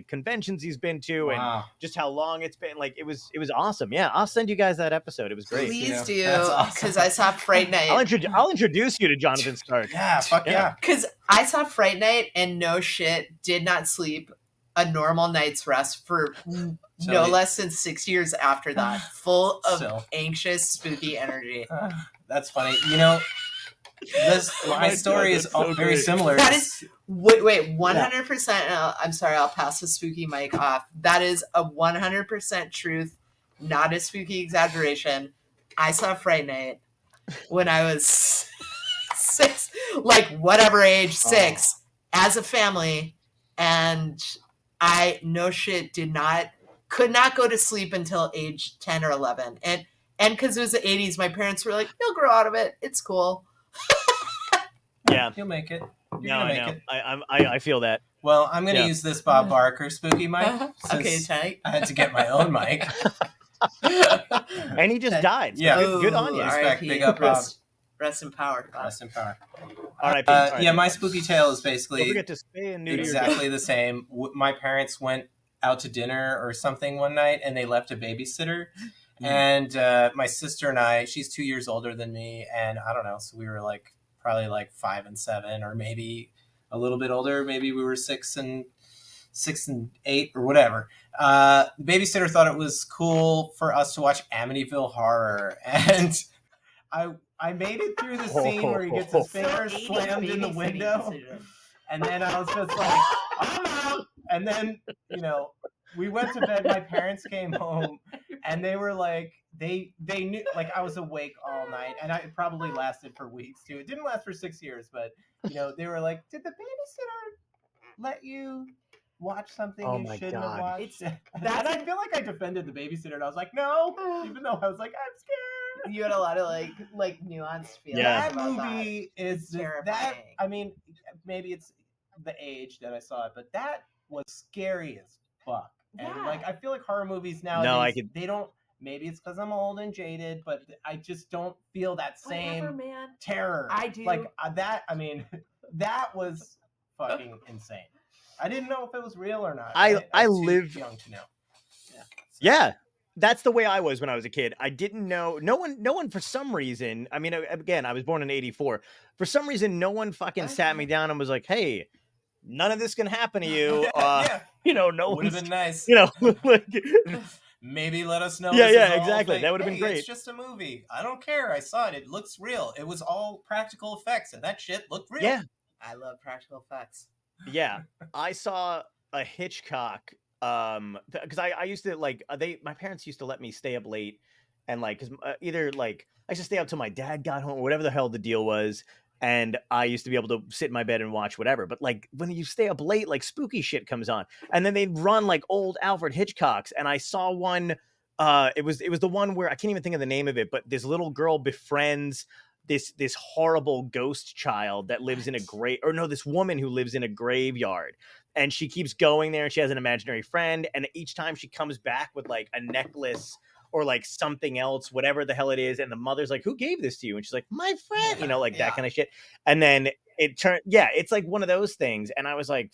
conventions he's been to and just how long it's been. Like it was awesome. Yeah. I'll send you guys that episode. It was great. Please do. Because I saw Fright Night. I'll introduce you to Jonathan Stark. Yeah. Fuck yeah. Because I saw Fright Night and no shit, did not sleep a normal night's rest for no less than 6 years after that, full of anxious, spooky energy. That's funny. My story is so very similar. That is, wait, 100%. I'm sorry, I'll pass the spooky mic off. That is a 100% truth, not a spooky exaggeration. I saw Fright Night when I was 6, like whatever age, 6, as a family, and I no shit could not go to sleep until age 10 or 11, and because it was the 80s, my parents were like, "You'll grow out of it. It's cool." Yeah, you'll make it. I feel that. Well, I'm gonna use this Bob Barker spooky mic. Okay, tight. I had to get my own mic. And he just died. So yeah, good on you. Respect, big up, Bob. Rest in power. Rest in power. All right. Yeah, my spooky tale is basically don't forget to spay and neuter exactly the same. My parents went out to dinner or something one night, and they left a babysitter. And my sister and I, she's 2 years older than me, and I don't know, so we were like probably like 5 and 7, or maybe a little bit older. Maybe we were 6 and 8 or whatever. The babysitter thought it was cool for us to watch Amityville Horror, and I made it through the scene where he gets his finger slammed in the window, and then I was just like, I'm out. And then, we went to bed. My parents came home, and they were like, they knew, like, I was awake all night, and it probably lasted for weeks too. It didn't last for 6 years, but they were like, did the babysitter let you watch something you shouldn't have watched? And I feel like I defended the babysitter, and I was like, no, even though I was like, I'm scared. You had a lot of like nuanced feelings. Yeah. That about movie is terrifying. that. I mean, maybe it's the age that I saw it, but that was scary as fuck. And I feel like horror movies nowadays, they don't. Maybe it's because I'm old and jaded, but I just don't feel that same terror. I do. Like that. I mean, that was fucking insane. I didn't know if it was real or not. I live young to know. Yeah. That's the way I was when I was a kid. I didn't know. No one for some reason. I mean, again, I was born in '84. For some reason, no one fucking sat me down and was like, "Hey, none of this can happen to you." No would have been nice. Maybe let us know. Yeah, exactly. That would have been great. It's just a movie. I don't care. I saw it. It looks real. It was all practical effects, and that shit looked real. Yeah, I love practical effects. Yeah, I saw a Hitchcock. Because I used to my parents used to let me stay up late, and because either I used to stay up till my dad got home, or whatever the hell the deal was, and I used to be able to sit in my bed and watch whatever. But when you stay up late, spooky shit comes on, and then they'd run old Alfred Hitchcocks, and I saw one. It was the one where I can't even think of the name of it, but this little girl befriends this horrible ghost child that lives in this woman who lives in a graveyard, and she keeps going there, and she has an imaginary friend, and each time she comes back with a necklace or something else, whatever the hell it is, and the mother's like, "Who gave this to you?" And she's like, "My friend," that kind of shit. And then it turned, it's one of those things, and I was like,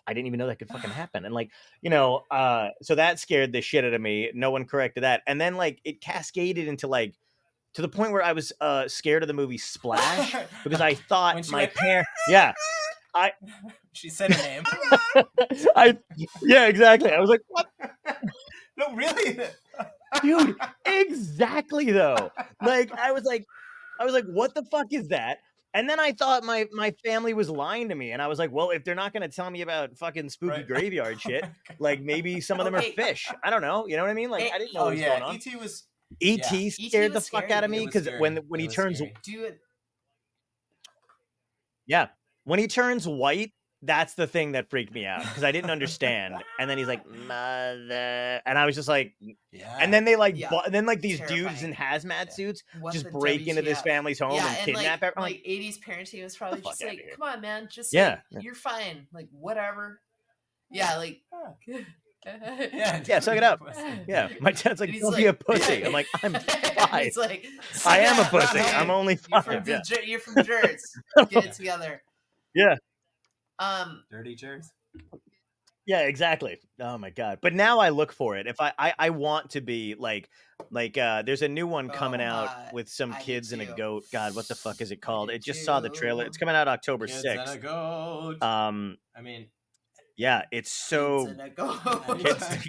I didn't even know that could fucking happen. And so that scared the shit out of me. No one corrected that, and then it cascaded into to the point where I was scared of the movie Splash because I thought my parents. Yeah, She said her name. Yeah, exactly. I was like, what? No, really, dude. Exactly though. I was like, what the fuck is that? And then I thought my family was lying to me, and I was like, well, if they're not going to tell me about fucking spooky graveyard shit, maybe some of them are fish. I don't know. You know what I mean? I didn't know what was going on. E.T. was. E.T. scared the fuck out of me because when he turns, when he turns white, that's the thing that freaked me out because I didn't understand. And then he's like, "Mother," and I was just like, and then they and then these dudes in hazmat suits just break into this family's home and kidnap everyone. 80s parenting was probably just come on, man, just you're fine, whatever. Suck it up. Yeah, my dad's like, "Don't be a pussy." I'm like, "I'm 5." He's like, I am a pussy. I'm only 5. You're from Jersey. Get it together. Yeah. Dirty Jersey. Yeah, exactly. Oh my god. But now I look for it. If I want to be like there's a new one coming out with some I do kids and a too. goat. God, what the fuck is it I called? do It just saw the trailer. too. It's coming out October Kids and a 6th. goat. I mean, yeah, it's so Kids and a goat.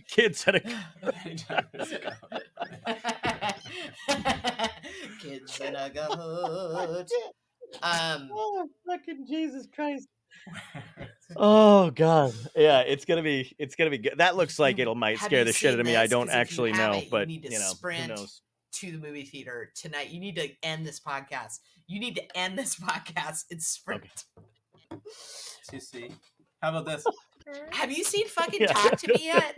kids and a anytime there's a goat. Kids and a goat. Oh, fucking Jesus Christ. Oh god. Yeah, it's gonna be good. That looks like it might Have scare you the shit out seen of me. I this? don't 'Cause if you actually know, haven't, but you need to who sprint knows? to the movie theater tonight. You need to end this podcast. You need to end this podcast and sprint. Okay. To see. How about this? Have you seen fucking Yeah. Talk to Me yet?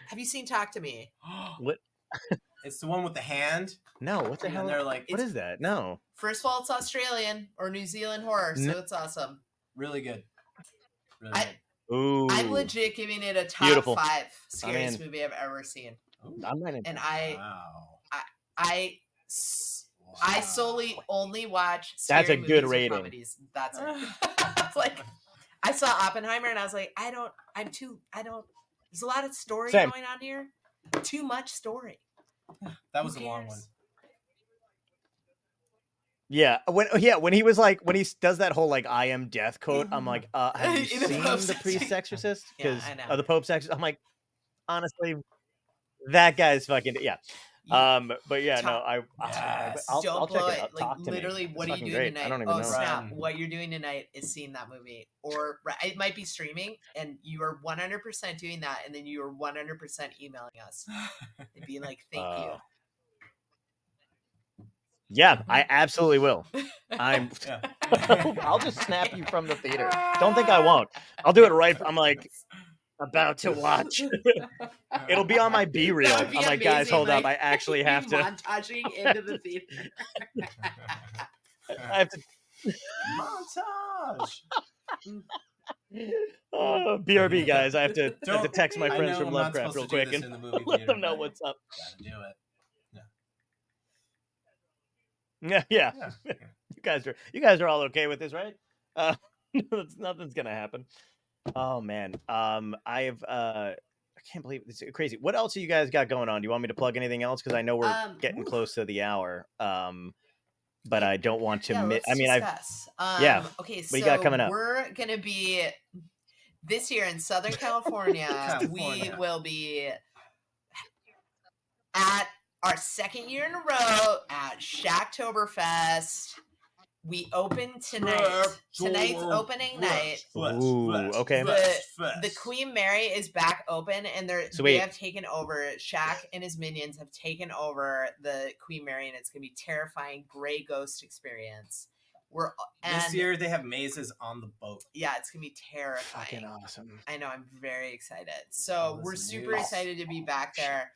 Have you seen Talk to Me? What? It's the one with the hand. No, what the And hell? they're like, What is that? No. First of all, it's Australian or New Zealand horror, so it's awesome. really good. Really good. Ooh. I'm legit giving it a top Beautiful. 5 scariest in. movie I've ever seen. Ooh. I'm not in. And Wow. I solely only watch That's scary a good movies or rating. comedies. That's it. Like, I saw Oppenheimer and I was like, there's a lot of story Same. going on here. Too much story. That was a long one. Yeah, when he was like when he does that whole like I am death quote, I'm like, have you In the seen Pope's the priest's exorcist? Yeah, Because I know. the Pope's exorcist. I'm like, honestly, that guy's fucking yeah. But yeah, no, I'll Don't check blow it it. out. Like, Talk to literally, me. what It's are you fucking doing great. tonight? I don't even know. Snap! Run. What you're doing tonight is seeing that movie, or it might be streaming, and you are 100% doing that, and then you are 100% emailing us and being like, "Thank you." Yeah, I absolutely will. I'm. Yeah. I'll just snap you from the theater. Don't think I won't. I'll do it right. I'm like about to watch. It'll be on my B reel. That would be I'm like, guys, amazing, hold up. like, I actually have to. montaging into the theater. I have to. Montage. BRB guys, I have to text my I friends know from I'm not Lovecraft supposed real to do quick this and in the movie let theater, them know but what's up. Gotta do it. Yeah. Yeah. You guys are all okay with this, right? Nothing's gonna happen. Oh man. I can't believe it's crazy. What else do you guys got going on? Do you want me to plug anything else? Because I know we're getting close to the hour. But I don't want to let's discuss. yeah. Okay, so what you got coming up? we're gonna be this year in Southern California. We will be at our second year in a row at Shaqtoberfest. We open tonight. Tonight's opening night. Ooh, okay. The Queen Mary is back open, and they have taken over. Shaq and his minions have taken over the Queen Mary, and it's gonna be terrifying gray ghost experience. This year they have mazes on the boat. Yeah, it's gonna be terrifying. Fucking awesome. I know. I'm very excited. So we're super excited to be back there.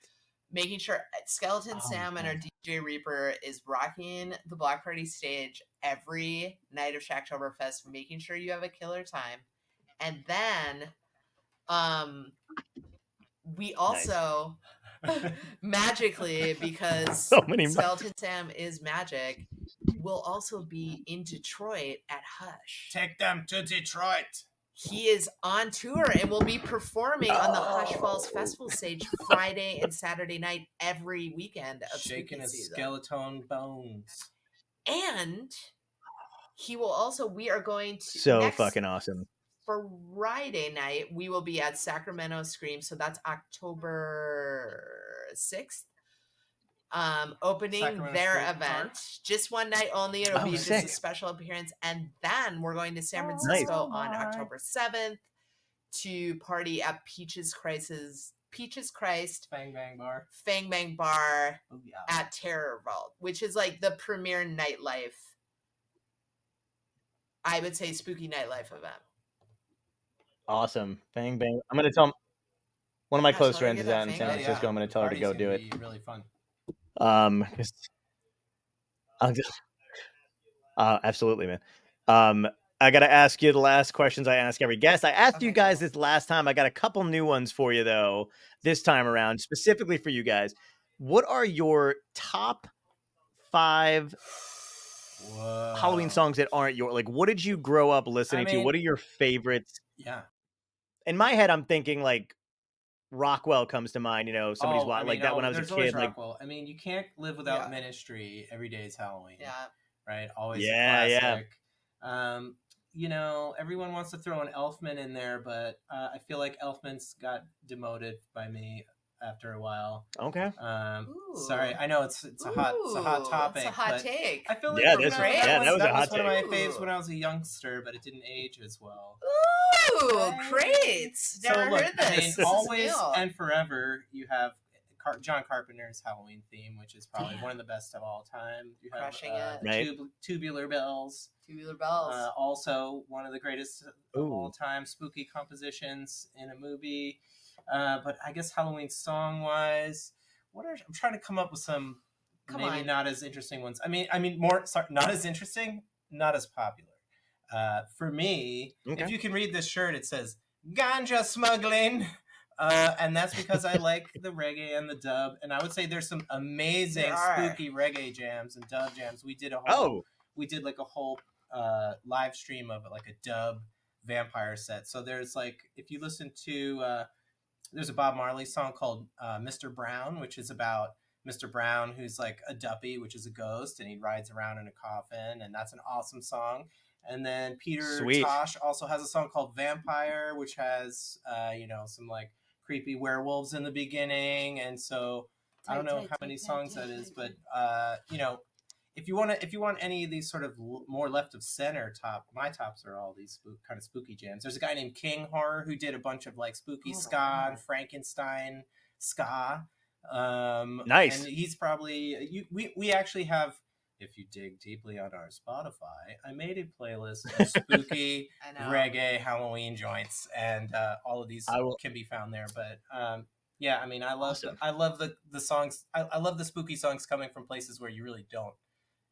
Making sure Skeleton Sam and our DJ Reaper is rocking the Block Party stage every night of Shaqtoberfest, making sure you have a killer time. And then we also magically, because Skeleton Sam is magic, will also be in Detroit at Hush. Take them to Detroit. He is on tour and will be performing on the Hush Falls Festival stage Friday and Saturday night every weekend of shaking his season. skeleton bones. And he will also, we are going to fucking awesome. Friday night, we will be at Sacramento Scream, so that's October 6th. Opening Sacramento their State event, Park. Just one night only. It'll be just sick. a special appearance, and then we're going to San Francisco on October 7th to party at Peaches Christ Fang Bang Bar at Terror Vault, which is like the premier nightlife, I would say, spooky nightlife event. Awesome. Bang bang. I'm gonna tell one of my close friends is out in San Francisco. I'm gonna tell her to go do it. Really fun. Absolutely, man. I gotta ask you the last questions I ask every guest. I asked you guys this last time. I got a couple new ones for you though this time around, specifically for you guys. What are your top 5 Halloween songs that aren't your, like, what did you grow up listening to? What are your favorites? Yeah. in my head, I'm thinking like Rockwell comes to mind. Somebody's like that when I was a there's always kid. Like, Rockwell. I mean, you can't live without Yeah. Ministry. Every day is Halloween. Yeah. Right. Always Yeah, a yeah. classic. Everyone wants to throw an Elfman in there, but I feel like Elfman's got demoted by me after a while. okay. Sorry, I know it's a hot topic. It's a hot but take. I feel like Yeah, that was a hot one of my take. faves when I was a youngster, but it didn't age as well. Ooh, great! Never heard this. I mean, This is always new. and forever, you have John Carpenter's Halloween theme, which is probably one of the best of all time. You have Crushing it. Right. Tubular Bells. Tubular Bells. Also, one of the greatest of all time spooky compositions in a movie. But I guess Halloween song-wise, I'm trying to come up with some not as interesting ones. I mean, not as interesting, not as popular. For me, if you can read this shirt, it says "Ganja Smuggling." And that's because I like the reggae and the dub, and I would say there's some amazing spooky reggae jams and dub jams. We did a whole live stream of like a dub vampire set. So there's like, if you listen to there's a Bob Marley song called Mr. Brown, which is about Mr. Brown who's like a duppy, which is a ghost, and he rides around in a coffin, and that's an awesome song. And then Peter Tosh also has a song called Vampire, which has some like creepy werewolves in the beginning. And so I don't know how many songs that is, but if you want any of these sort of more left of center my tops are all these kind of spooky jams. There's a guy named King Horror who did a bunch of like spooky ska and Frankenstein ska. Nice. And he's probably we actually have. If you dig deeply on our Spotify, I made a playlist of spooky reggae Halloween joints, and all of these can be found there. But I mean, I love the songs. I love the spooky songs coming from places where you really don't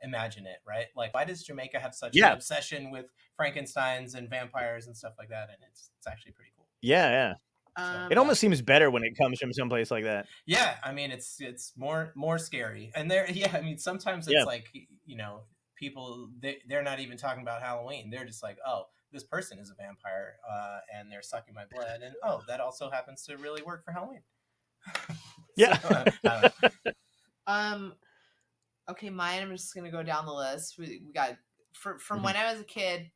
imagine it, right? Like, why does Jamaica have such an obsession with Frankensteins and vampires and stuff like that? And it's actually pretty cool. Yeah. It almost seems better when it comes from someplace like that. Yeah, I mean, it's more scary, and I mean, sometimes it's like, people they're not even talking about Halloween. They're just like, oh, this person is a vampire, and they're sucking my blood, and oh, that also happens to really work for Halloween. Okay, mine. I'm just gonna go down the list. We got from when I was a kid.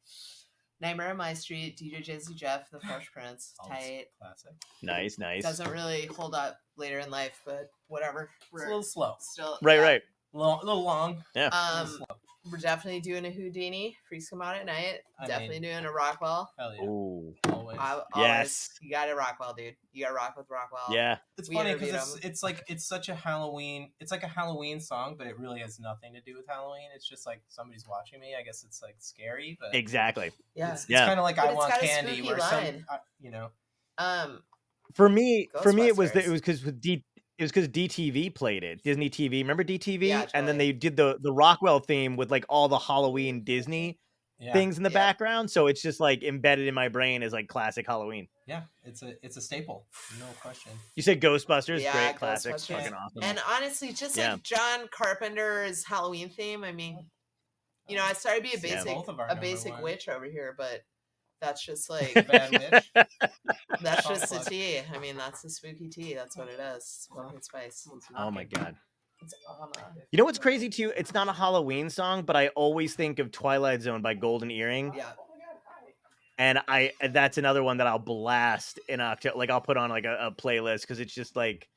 Nightmare on My Street, DJ Jazzy Jeff, The Fresh Prince, tight, classic, nice. Doesn't really hold up later in life, but whatever. It's a little slow, still right, a little long. Yeah. We're definitely doing a Houdini. Freaks Come Out at Night. Definitely doing a Rockwell. Hell yeah. Ooh. Always. Yes. You got to Rockwell, dude. You got to rock with Rockwell. Yeah. It's funny because it's such a Halloween. It's like a Halloween song, but it really has nothing to do with Halloween. It's just like somebody's watching me. I guess it's like scary, but exactly. Yeah. It's kind of like but I Want Candy, where line. For me, it was because DTV played it. Disney TV. Remember DTV? Yeah, totally. And then they did the Rockwell theme with like all the Halloween Disney things in the background. So it's just like embedded in my brain as like classic Halloween. Yeah, it's a staple, no question. You said Ghostbusters, yeah, great classic, fucking awesome. And honestly, just like John Carpenter's Halloween theme. I mean, I started to be a basic witch over here, but that's just like bad witch. That's just the tea. I mean, that's the spooky tea. That's what it is. It's pumpkin spice. Oh my god. It's You know what's crazy too? It's not a Halloween song, but I always think of Twilight Zone by Golden Earring. Yeah. And that's another one that I'll blast in October. Like I'll put on like a playlist because it's just like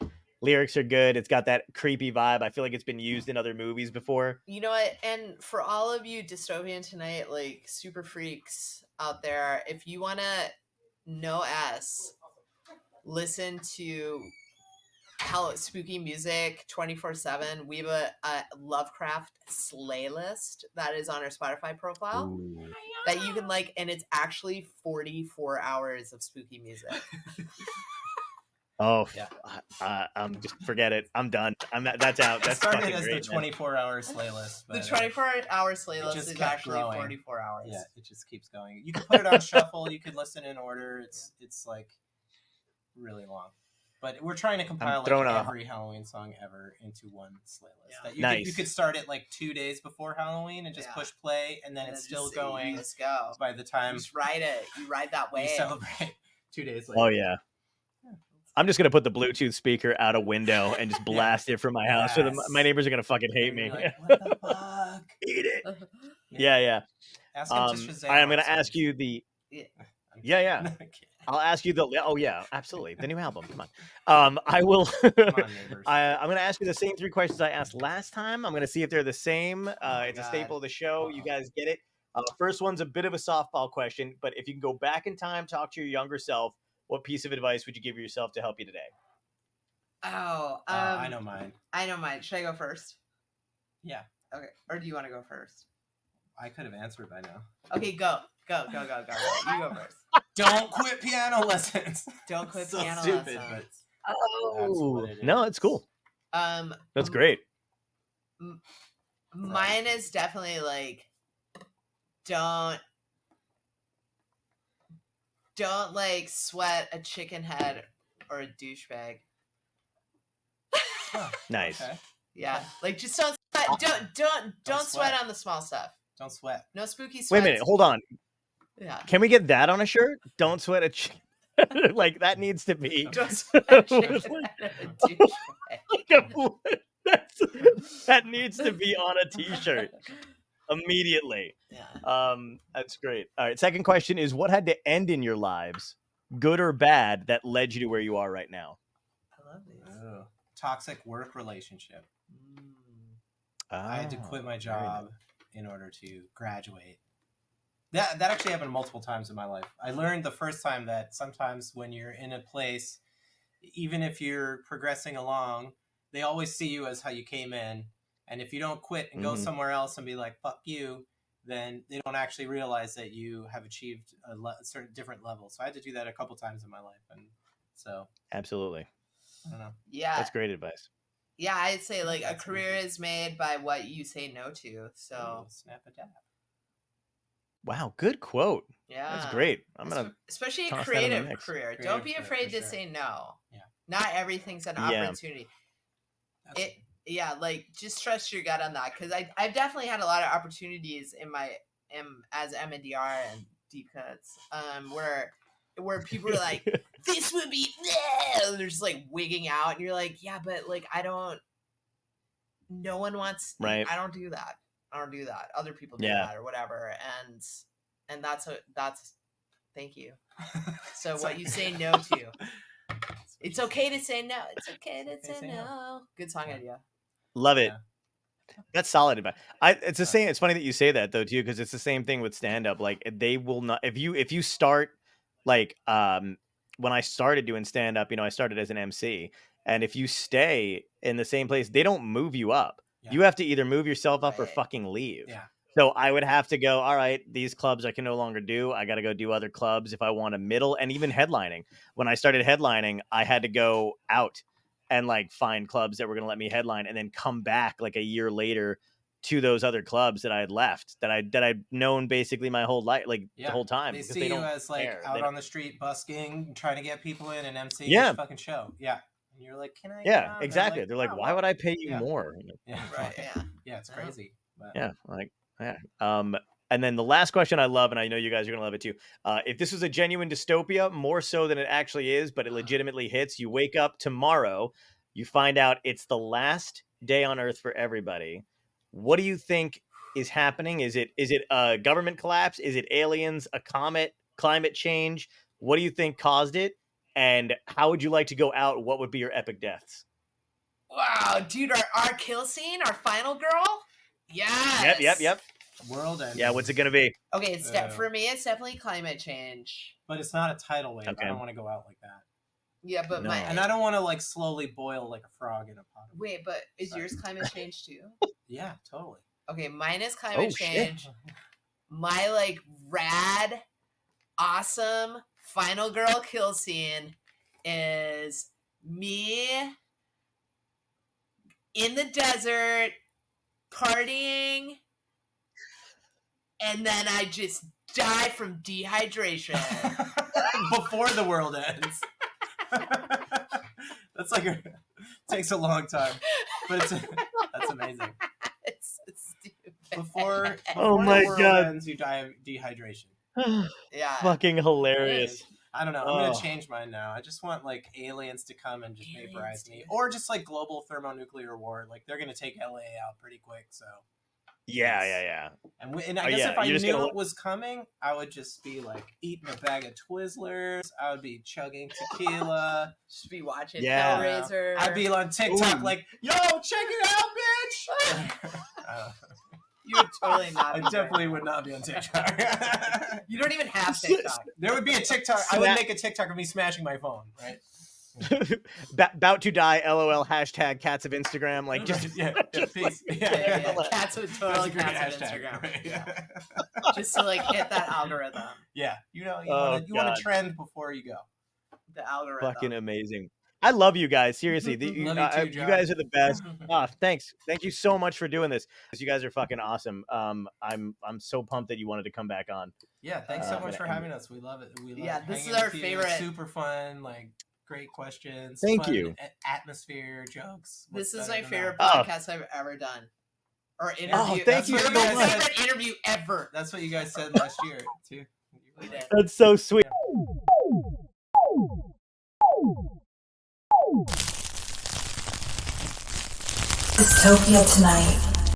lyrics are good. It's got that creepy vibe. I feel like it's been used in other movies before. You know what? And for all of you Dystopian Tonight, like super freaks out there, if you want to know us, listen to spooky music 24/7. We have a Lovecraft slay list that is on our Spotify profile. Ooh. That you can like, and it's actually 44 hours of spooky music. Oh yeah, just forget it. I'm done. That's out. That's started as great, the 24-hour slay list. The 24-hour slay list is actually growing. 44 hours. Yeah, it just keeps going. You can put it on shuffle. You can listen in order. It's like really long. But we're trying to compile like every Halloween song ever into one slay list. Yeah. You could start it like 2 days before Halloween and just push play, and then it's still going. Let's go. By the time you just ride it, you ride that wave. You celebrate. 2 days later. Oh yeah. I'm just gonna put the Bluetooth speaker out a window and just blast it from my house, so that my neighbors are gonna fucking hate me. Like, what the fuck? Eat it. Yeah. Ask him to Shazam. I'm gonna ask you the. Yeah. No, I I'll ask you the. Oh yeah, absolutely. The new album. Come on. I will. Come on, neighbors. I'm gonna ask you the same 3 questions I asked last time. I'm gonna see if they're the same. It's a God. staple of the show. You guys get it. First one's a bit of a softball question, but if you can go back in time, talk to your younger self, what piece of advice would you give yourself to help you today? Oh, I know mine. Should I go first? Yeah. Okay. Or do you want to go first? I could have answered by now. Okay, go. You go first. Don't quit piano lessons. Don't quit So piano stupid, lessons. Oh, it no, is. it's cool. That's great. Mine is definitely like, don't like sweat a chicken head or a douchebag. Oh, Nice. Okay. Yeah, like just don't sweat on the small stuff. Don't sweat. No spooky sweats. Wait a minute, hold on. Yeah. Can we get that on a shirt? Don't sweat a chicken. Like that needs to be. Don't sweat a chicken head or a douchebag. That needs to be on a t-shirt immediately. Yeah. That's great. All right, second question is, what had to end in your lives, good or bad, that led you to where you are right now? I love these. Oh. Toxic work relationship. I had to quit my job in order to graduate. That actually happened multiple times in my life. I learned the first time that sometimes when you're in a place, even if you're progressing along, they always see you as how you came in. And if you don't quit and go somewhere else and be like, fuck you, then they don't actually realize that you have achieved a certain different level. So I had to do that a couple times in my life. And so. Absolutely. I don't know. Yeah. That's great advice. Yeah, I'd say like a career is made by what you say no to. So snap a dab. Wow, good quote. Yeah. That's great. I'm gonna especially a toss that in the creative mix. career. Don't be afraid to say no. Yeah. Not everything's an opportunity. Yeah, like just trust your gut on that, because I've definitely had a lot of opportunities in my as MNDR and deep cuts, where people are like, this would be, they're just like wigging out, and you're like, yeah, but like no one wants, right? I don't do that. Other people do that or whatever, and that's thank you. So what you say no to, it's okay to say no. It's okay to say no. Good song idea. Love it. Yeah. That's solid advice. It's the same. It's funny that you say that though too, because it's the same thing with stand up. Like they will not, if you start like when I started doing stand up, I started as an MC, and if you stay in the same place, they don't move you up. Yeah. You have to either move yourself up or fucking leave. Yeah. So I would have to go, all right, these clubs I can no longer do. I got to go do other clubs if I want a middle, and even headlining. When I started headlining, I had to go out and like find clubs that were going to let me headline, and then come back like a year later to those other clubs that I had left, that I'd known basically my whole life, like the whole time. They see you as like out on the street busking, trying to get people in and MC this fucking show. Yeah. And you're like, can I? Yeah, exactly. They're like, why would I pay you more? Yeah. Right. Yeah. Yeah. It's crazy. But... Yeah. Like, yeah. And then the last question I love, and I know you guys are going to love it too. If this was a genuine dystopia, more so than it actually is, but it legitimately hits, you wake up tomorrow, you find out it's the last day on Earth for everybody. What do you think is happening? Is it a government collapse? Is it aliens, a comet, climate change? What do you think caused it? And how would you like to go out? What would be your epic deaths? Wow, dude, our kill scene, our final girl? Yes. Yep. World ending. Yeah, what's it gonna be? Okay, for me, it's definitely climate change. But it's not a tidal wave. Okay. I don't want to go out like that. Yeah, but and I don't want to like slowly boil like a frog in a pot. Wait, but is yours climate change too? Yeah, totally. Okay, mine is climate change. Shit. My like rad, awesome final girl kill scene is me in the desert partying, and then I just die from dehydration before the world ends. That's like takes a long time, but that's amazing. It's stupid. Before the world ends, you die of dehydration. Yeah, fucking hilarious. I don't know. I'm gonna change mine now. I just want like aliens to come and just vaporize me, or just like global thermonuclear war. Like they're gonna take LA out pretty quick. So yeah. And I guess if I knew it was coming, I would just be like eating a bag of Twizzlers. I would be chugging tequila. Just be watching Yeah. Hellraiser. I'd be on TikTok like, yo, check it out, bitch. You would totally not. I definitely would not be on TikTok. You don't even have TikTok. There would be a TikTok. I would make a TikTok of me smashing my phone, right? About to die. LOL. Hashtag cats of Instagram. Like just peace. Yeah. Cats would totally cats of Instagram. Right? Yeah. Just to like hit that algorithm. Yeah, you want to trend before you go. The algorithm. Fucking amazing. I love you guys. Seriously, you guys are the best. Thanks. Thank you so much for doing this. You guys are fucking awesome. I'm so pumped that you wanted to come back on. Yeah, thanks so much for having us. We love it. This is our favorite. Super fun. Like. Great questions. Thank fun you. Atmosphere, jokes. This is my favorite podcast I've ever done. Or interview. Oh, thank you so much. My favorite interview ever. That's what you guys said last year, too. We did. That's so sweet. Dystopia tonight.